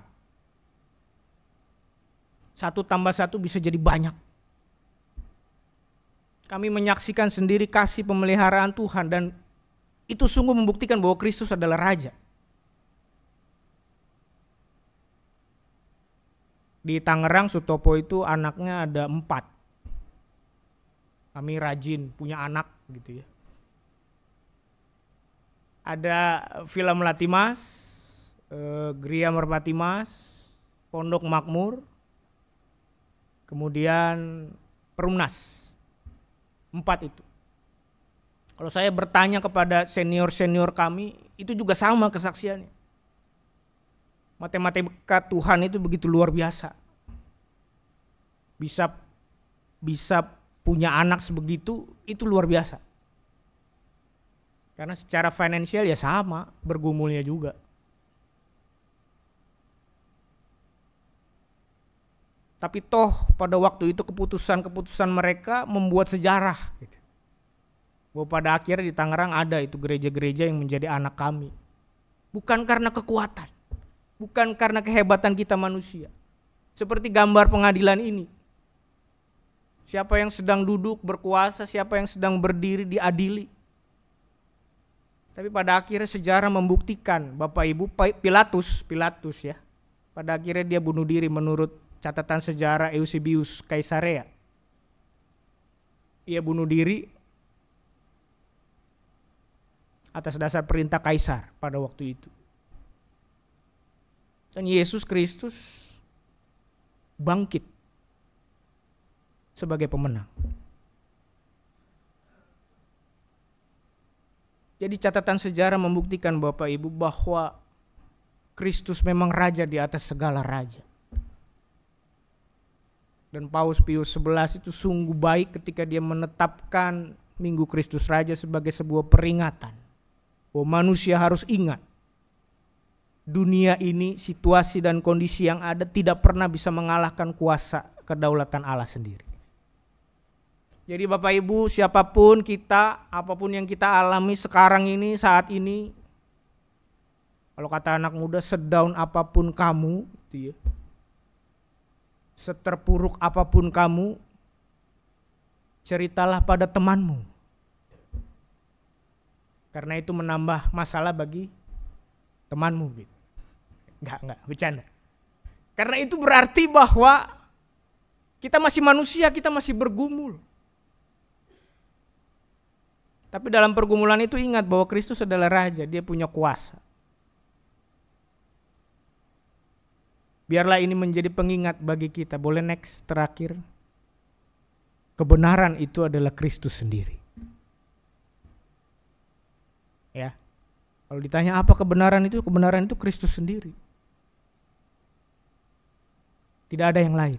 1 tambah 1 bisa jadi banyak. Kami menyaksikan sendiri kasih pemeliharaan Tuhan dan itu sungguh membuktikan bahwa Kristus adalah Raja. Di Tangerang Sutopo itu anaknya ada 4. Kami rajin punya anak gitu ya. Ada Villa Melati Mas, Gria Merpati Mas, Pondok Makmur, kemudian Perumnas. 4 itu. Kalau saya bertanya kepada senior-senior kami, itu juga sama kesaksiannya. Matematika Tuhan itu begitu luar biasa. Bisa punya anak sebegitu, itu luar biasa. Karena secara finansial ya sama, bergumulnya juga. Tapi toh pada waktu itu keputusan mereka membuat sejarah. Gitu. Bahwa pada akhirnya di Tangerang ada itu gereja-gereja yang menjadi anak kami. Bukan karena kekuatan, bukan karena kehebatan kita manusia. Seperti gambar pengadilan ini. Siapa yang sedang duduk berkuasa, siapa yang sedang berdiri diadili. Tapi pada akhirnya sejarah membuktikan Bapak Ibu Pilatus ya. Pada akhirnya dia bunuh diri menurut catatan sejarah Eusebius Kaisarea. Ia bunuh diri atas dasar perintah Kaisar pada waktu itu. Dan Yesus Kristus bangkit sebagai pemenang. Jadi catatan sejarah membuktikan Bapak Ibu bahwa Kristus memang raja di atas segala raja. Dan Paus Pius XI itu sungguh baik ketika dia menetapkan Minggu Kristus Raja sebagai sebuah peringatan. Bahwa manusia harus ingat. Dunia ini, situasi dan kondisi yang ada tidak pernah bisa mengalahkan kuasa kedaulatan Allah sendiri. Jadi Bapak Ibu, siapapun kita, apapun yang kita alami sekarang ini, saat ini, kalau kata anak muda, sedown apapun kamu, gitu ya, seterpuruk apapun kamu, ceritalah pada temanmu. Karena itu menambah masalah bagi temanmu. Gitu. Enggak, bercanda. Karena itu berarti bahwa kita masih manusia, kita masih bergumul. Tapi dalam pergumulan itu ingat bahwa Kristus adalah Raja, dia punya kuasa. Biarlah ini menjadi pengingat bagi kita. Boleh next terakhir. Kebenaran itu adalah Kristus sendiri. Ya. Kalau ditanya apa kebenaran itu Kristus sendiri. Tidak ada yang lain.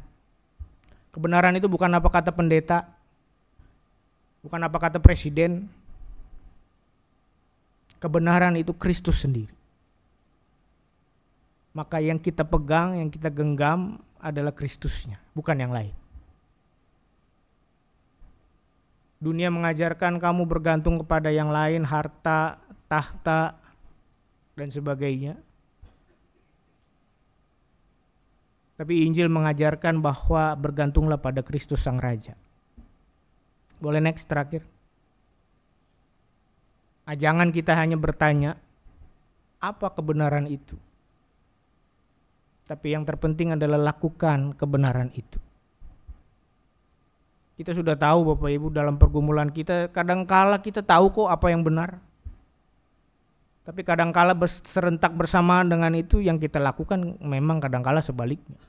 Kebenaran itu bukan apa kata pendeta, bukan apa kata presiden. Kebenaran itu Kristus sendiri. Maka yang kita pegang, yang kita genggam adalah Kristusnya, bukan yang lain. Dunia mengajarkan kamu bergantung kepada yang lain, harta, tahta, dan sebagainya. Tapi Injil mengajarkan bahwa bergantunglah pada Kristus Sang Raja. Boleh next terakhir. Jangan kita hanya bertanya, apa kebenaran itu? Tapi yang terpenting adalah lakukan kebenaran itu. Kita sudah tahu Bapak Ibu dalam pergumulan kita, kadangkala kita tahu kok apa yang benar. Tapi kadangkala serentak bersamaan dengan itu yang kita lakukan memang kadangkala sebaliknya.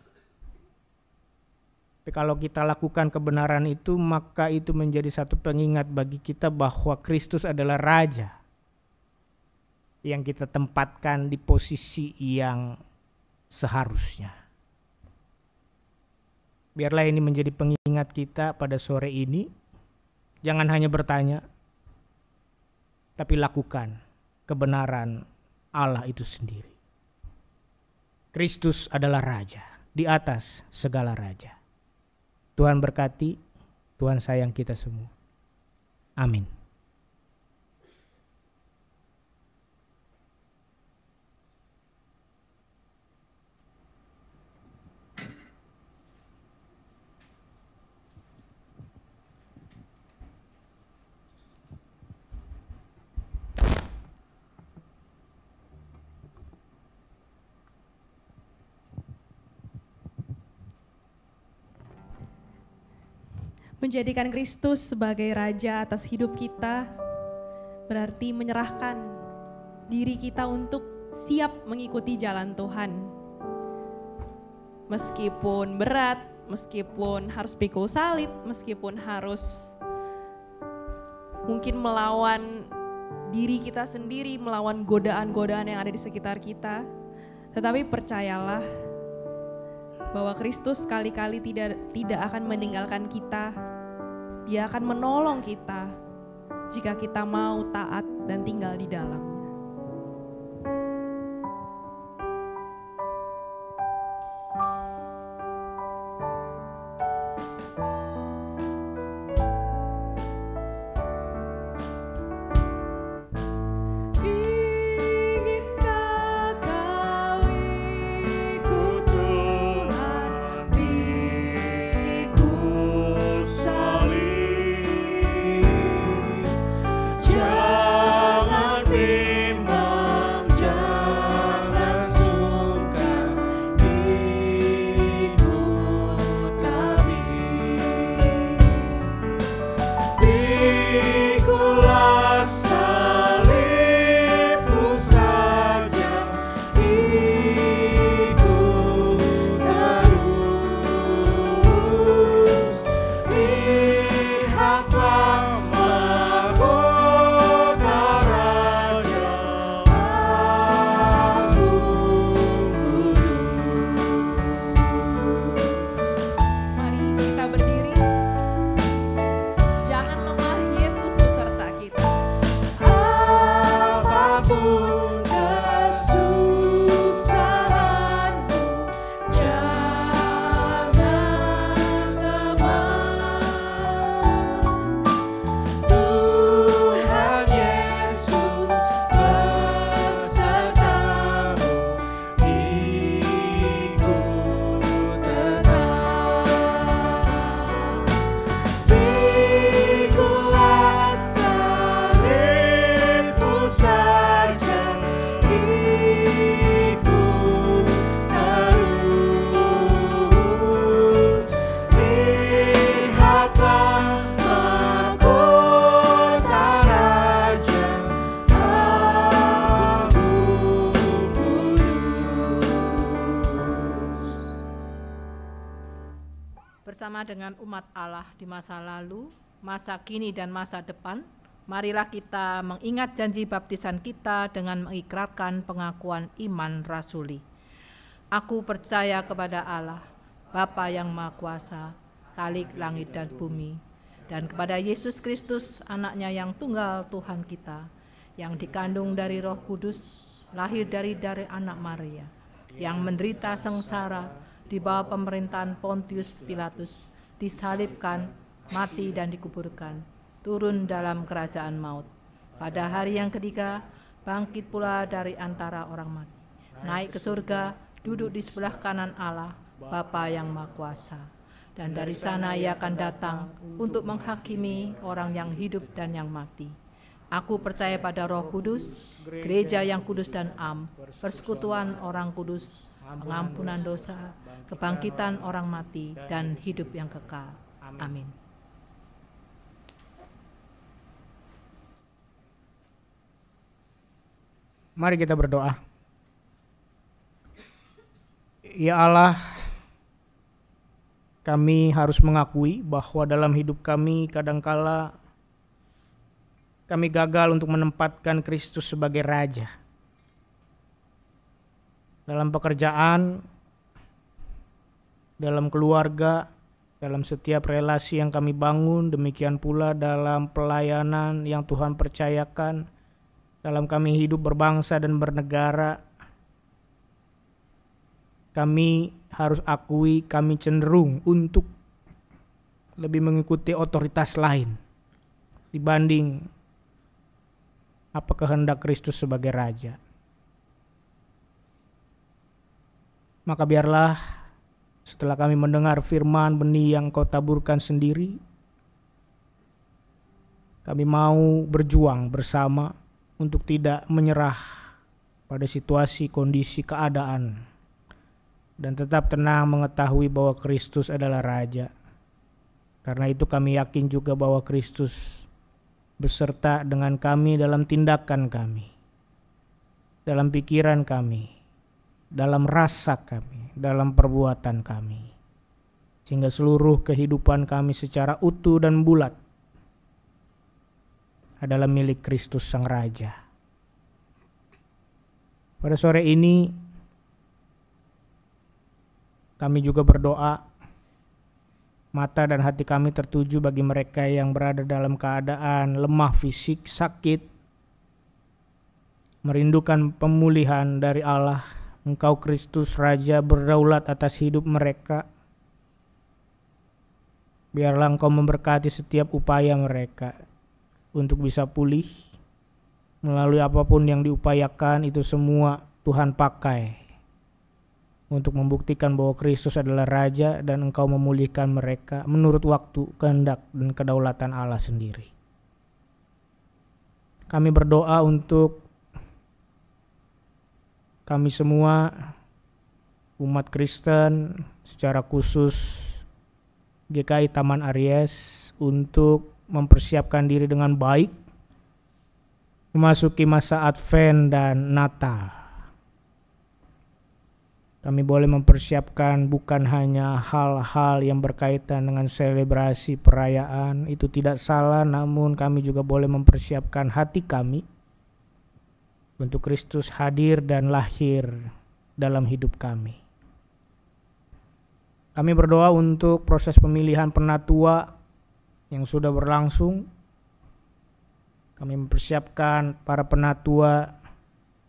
Tapi kalau kita lakukan kebenaran itu, maka itu menjadi satu pengingat bagi kita bahwa Kristus adalah Raja yang kita tempatkan di posisi yang seharusnya. Biarlah ini menjadi pengingat kita pada sore ini. Jangan hanya bertanya, tapi lakukan kebenaran Allah itu sendiri. Kristus adalah Raja di atas segala raja. Tuhan berkati, Tuhan sayang kita semua. Amin. Menjadikan Kristus sebagai Raja atas hidup kita berarti menyerahkan diri kita untuk siap mengikuti jalan Tuhan. Meskipun berat, meskipun harus pikul salib, meskipun harus mungkin melawan diri kita sendiri, melawan godaan-godaan yang ada di sekitar kita. Tetapi percayalah bahwa Kristus sekali-kali tidak akan meninggalkan kita. Dia akan menolong kita jika kita mau taat dan tinggal di dalamnya. Bersama dengan umat Allah di masa lalu, masa kini dan masa depan, marilah kita mengingat janji baptisan kita dengan mengikrarkan pengakuan iman rasuli. Aku percaya kepada Allah, Bapa yang Maha Kuasa, Khalik langit dan bumi, dan kepada Yesus Kristus, anaknya yang tunggal Tuhan kita, yang dikandung dari Roh Kudus, lahir dari anak Maria, yang menderita sengsara di bawah pemerintahan Pontius Pilatus, disalibkan, mati dan dikuburkan, turun dalam kerajaan maut. Pada hari yang ketiga, bangkit pula dari antara orang mati, naik ke surga, duduk di sebelah kanan Allah, Bapa yang Maha Kuasa. Dan dari sana ia akan datang untuk menghakimi orang yang hidup dan yang mati. Aku percaya pada Roh Kudus, gereja yang kudus dan am, persekutuan orang kudus, pengampunan dosa, kebangkitan orang mati, dan hidup yang kekal. Amin. Mari kita berdoa. Ya Allah, kami harus mengakui bahwa dalam hidup kami kadangkala kami gagal untuk menempatkan Kristus sebagai Raja. Dalam pekerjaan, dalam keluarga, dalam setiap relasi yang kami bangun, demikian pula dalam pelayanan yang Tuhan percayakan, dalam kami hidup berbangsa dan bernegara, kami harus akui kami cenderung untuk lebih mengikuti otoritas lain dibanding apa kehendak Kristus sebagai Raja. Maka biarlah setelah kami mendengar firman benih yang Kau taburkan sendiri, kami mau berjuang bersama untuk tidak menyerah pada situasi, kondisi, keadaan, dan tetap tenang mengetahui bahwa Kristus adalah Raja. Karena itu kami yakin juga bahwa Kristus beserta dengan kami dalam tindakan kami, dalam pikiran kami, dalam rasa kami, dalam perbuatan kami, sehingga seluruh kehidupan kami secara utuh dan bulat adalah milik Kristus Sang Raja. Pada sore ini kami juga berdoa, mata dan hati kami tertuju bagi mereka yang berada dalam keadaan lemah fisik, sakit, merindukan pemulihan dari Allah. Engkau Kristus Raja berdaulat atas hidup mereka. Biarlah Engkau memberkati setiap upaya mereka untuk bisa pulih. Melalui apapun yang diupayakan, itu semua Tuhan pakai untuk membuktikan bahwa Kristus adalah Raja dan Engkau memulihkan mereka menurut waktu, kehendak, dan kedaulatan Allah sendiri. Kami berdoa untuk kami semua, umat Kristen, secara khusus GKI Taman Aries, untuk mempersiapkan diri dengan baik memasuki masa Advent dan Natal. Kami boleh mempersiapkan bukan hanya hal-hal yang berkaitan dengan selebrasi perayaan, itu tidak salah, namun kami juga boleh mempersiapkan hati kami untuk Kristus hadir dan lahir dalam hidup kami. Kami berdoa untuk proses pemilihan penatua yang sudah berlangsung. Kami mempersiapkan para penatua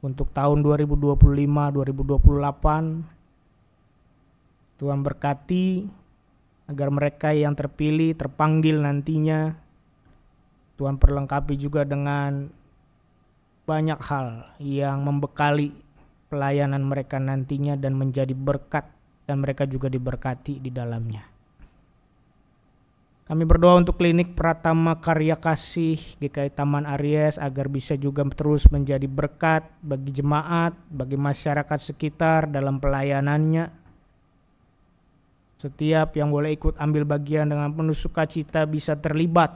untuk tahun 2025-2028. Tuhan berkati agar mereka yang terpilih, terpanggil nantinya, Tuhan perlengkapi juga dengan banyak hal yang membekali pelayanan mereka nantinya dan menjadi berkat, dan mereka juga diberkati di dalamnya. Kami berdoa untuk klinik Pratama Karya Kasih GKI Taman Aries agar bisa juga terus menjadi berkat bagi jemaat, bagi masyarakat sekitar dalam pelayanannya. Setiap yang boleh ikut ambil bagian dengan penuh sukacita bisa terlibat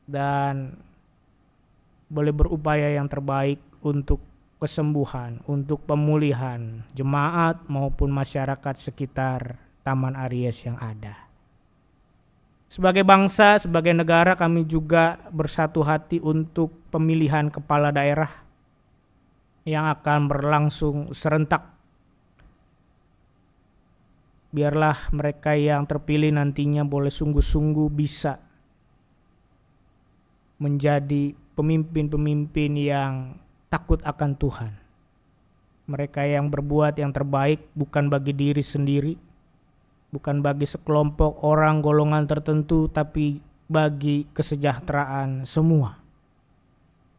dan boleh berupaya yang terbaik untuk kesembuhan, untuk pemulihan jemaat maupun masyarakat sekitar Taman Aries yang ada. Sebagai bangsa, sebagai negara, kami juga bersatu hati untuk pemilihan kepala daerah yang akan berlangsung serentak. Biarlah mereka yang terpilih nantinya boleh sungguh-sungguh bisa menjadi pemimpin-pemimpin yang takut akan Tuhan. Mereka yang berbuat yang terbaik bukan bagi diri sendiri, bukan bagi sekelompok orang golongan tertentu, tapi bagi kesejahteraan semua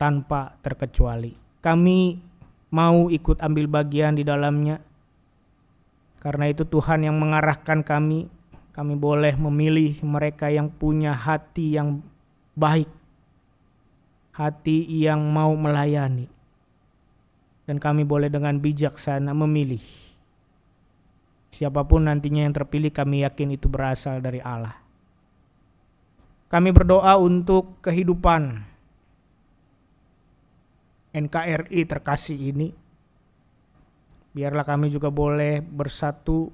tanpa terkecuali. Kami mau ikut ambil bagian di dalamnya. Karena itu Tuhan yang mengarahkan kami. Kami boleh memilih mereka yang punya hati yang baik, hati yang mau melayani. Dan kami boleh dengan bijaksana memilih. Siapapun nantinya yang terpilih, kami yakin itu berasal dari Allah. Kami berdoa untuk kehidupan NKRI terkasih ini. Biarlah kami juga boleh bersatu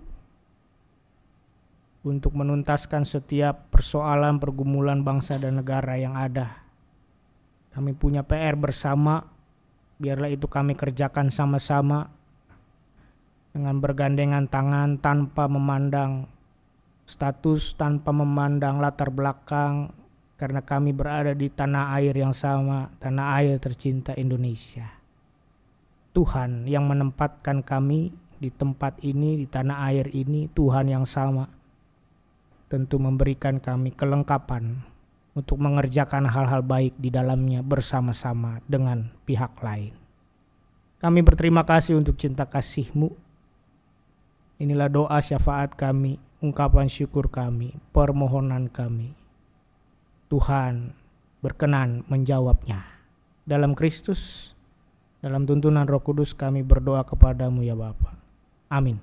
untuk menuntaskan setiap persoalan pergumulan bangsa dan negara yang ada. Kami punya PR bersama, biarlah itu kami kerjakan sama-sama dengan bergandengan tangan tanpa memandang status, tanpa memandang latar belakang, karena kami berada di tanah air yang sama, tanah air tercinta Indonesia. Tuhan yang menempatkan kami di tempat ini, di tanah air ini, Tuhan yang sama, tentu memberikan kami kelengkapan untuk mengerjakan hal-hal baik di dalamnya bersama-sama dengan pihak lain. Kami berterima kasih untuk cinta kasih-Mu. Inilah doa syafaat kami, ungkapan syukur kami, permohonan kami. Tuhan berkenan menjawabnya. Dalam Kristus, dalam tuntunan Roh Kudus kami berdoa kepadamu ya Bapa. Amin.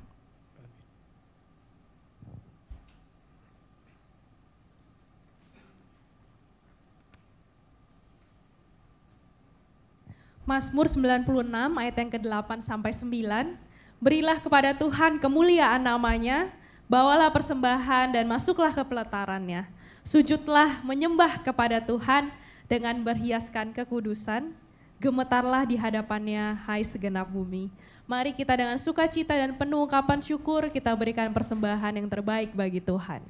Mazmur 96 ayat yang ke-8 sampai 9. Berilah kepada Tuhan kemuliaan namanya, bawalah persembahan dan masuklah ke pelatarannya. Sujudlah menyembah kepada Tuhan dengan berhiaskan kekudusan, gemetarlah di hadapannya hai segenap bumi. Mari kita dengan sukacita dan penuh ungkapan syukur kita berikan persembahan yang terbaik bagi Tuhan.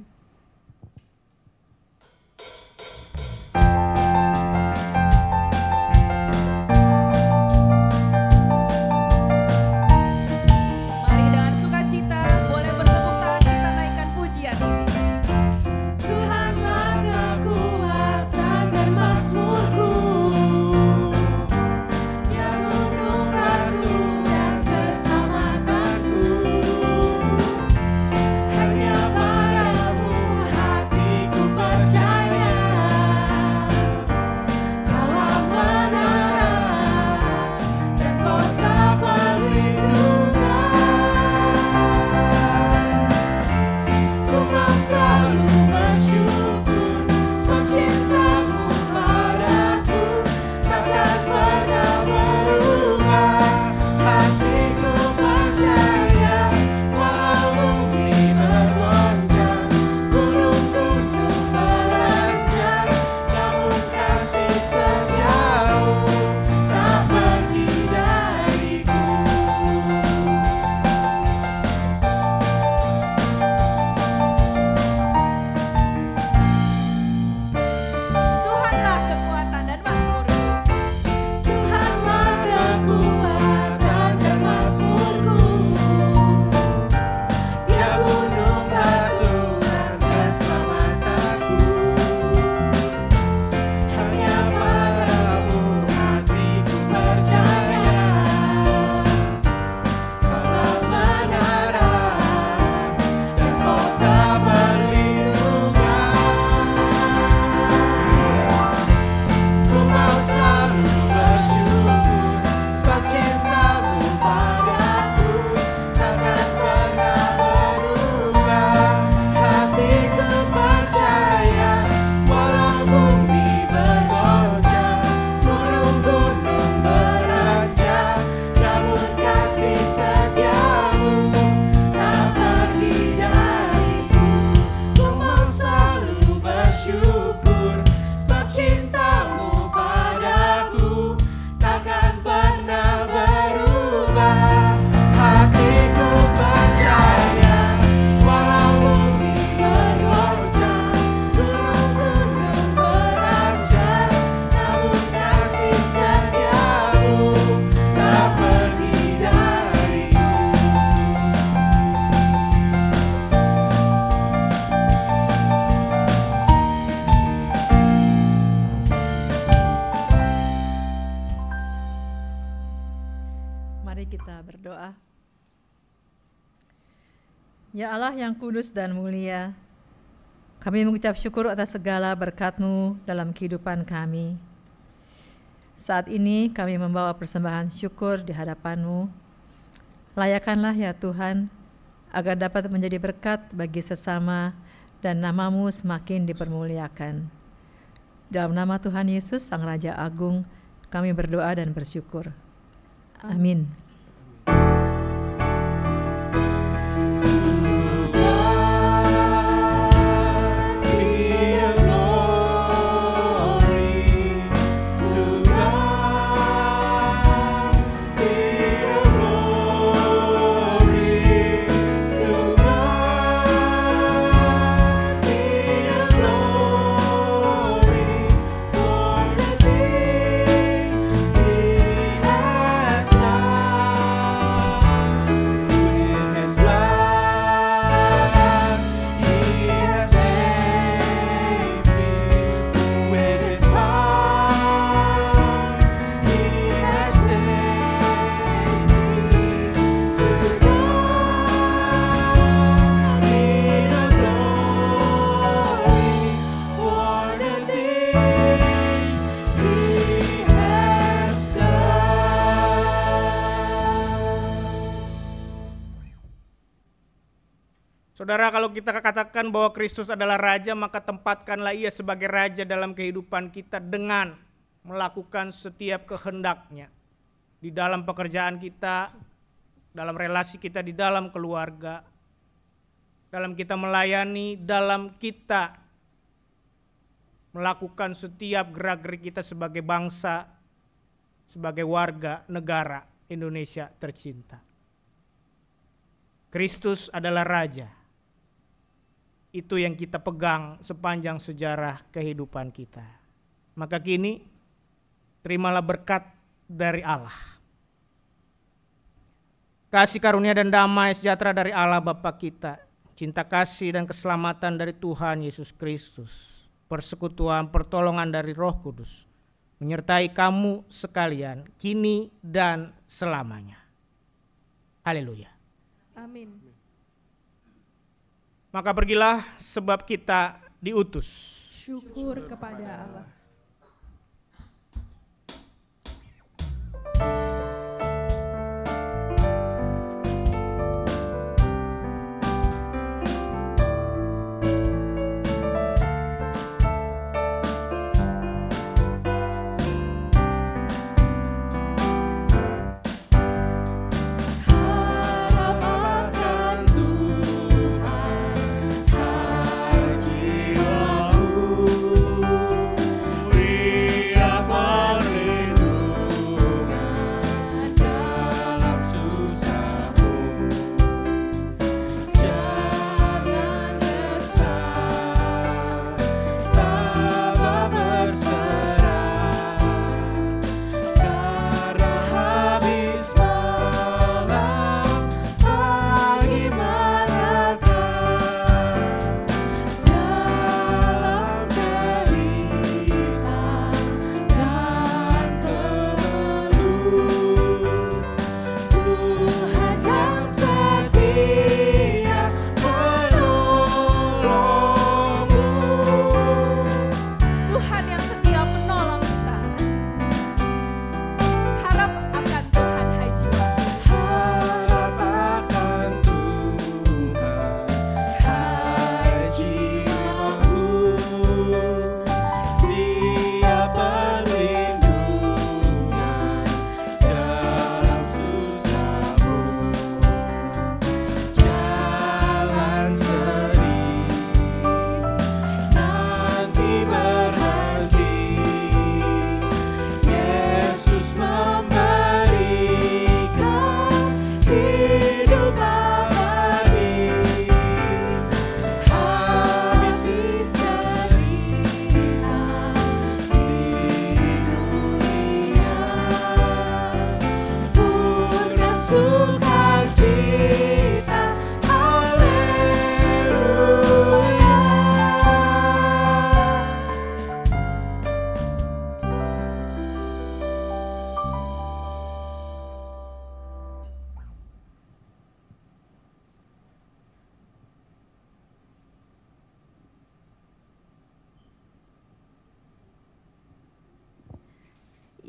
Ya Allah yang kudus dan mulia, kami mengucap syukur atas segala berkat-Mu dalam kehidupan kami. Saat ini kami membawa persembahan syukur di hadapan-Mu. Layakanlah ya Tuhan, agar dapat menjadi berkat bagi sesama dan nama-Mu semakin dipermuliakan. Dalam nama Tuhan Yesus, Sang Raja Agung, kami berdoa dan bersyukur. Amin. Saudara, kalau kita katakan bahwa Kristus adalah Raja, maka tempatkanlah Ia sebagai Raja dalam kehidupan kita dengan melakukan setiap kehendak-Nya. Di dalam pekerjaan kita, dalam relasi kita, di dalam keluarga, dalam kita melayani, dalam kita melakukan setiap gerak-gerik kita sebagai bangsa, sebagai warga negara Indonesia tercinta. Kristus adalah Raja. Itu yang kita pegang sepanjang sejarah kehidupan kita. Maka kini, terimalah berkat dari Allah. Kasih karunia dan damai sejahtera dari Allah Bapa kita, cinta kasih dan keselamatan dari Tuhan Yesus Kristus, persekutuan pertolongan dari Roh Kudus, menyertai kamu sekalian, kini dan selamanya. Haleluya. Amin. Maka pergilah sebab kita diutus. Syukur kepada Allah.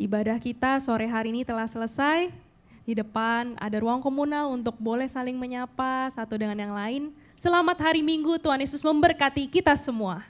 Ibadah kita sore hari ini telah selesai. Di depan ada ruang komunal untuk boleh saling menyapa satu dengan yang lain. Selamat hari Minggu, Tuhan Yesus memberkati kita semua.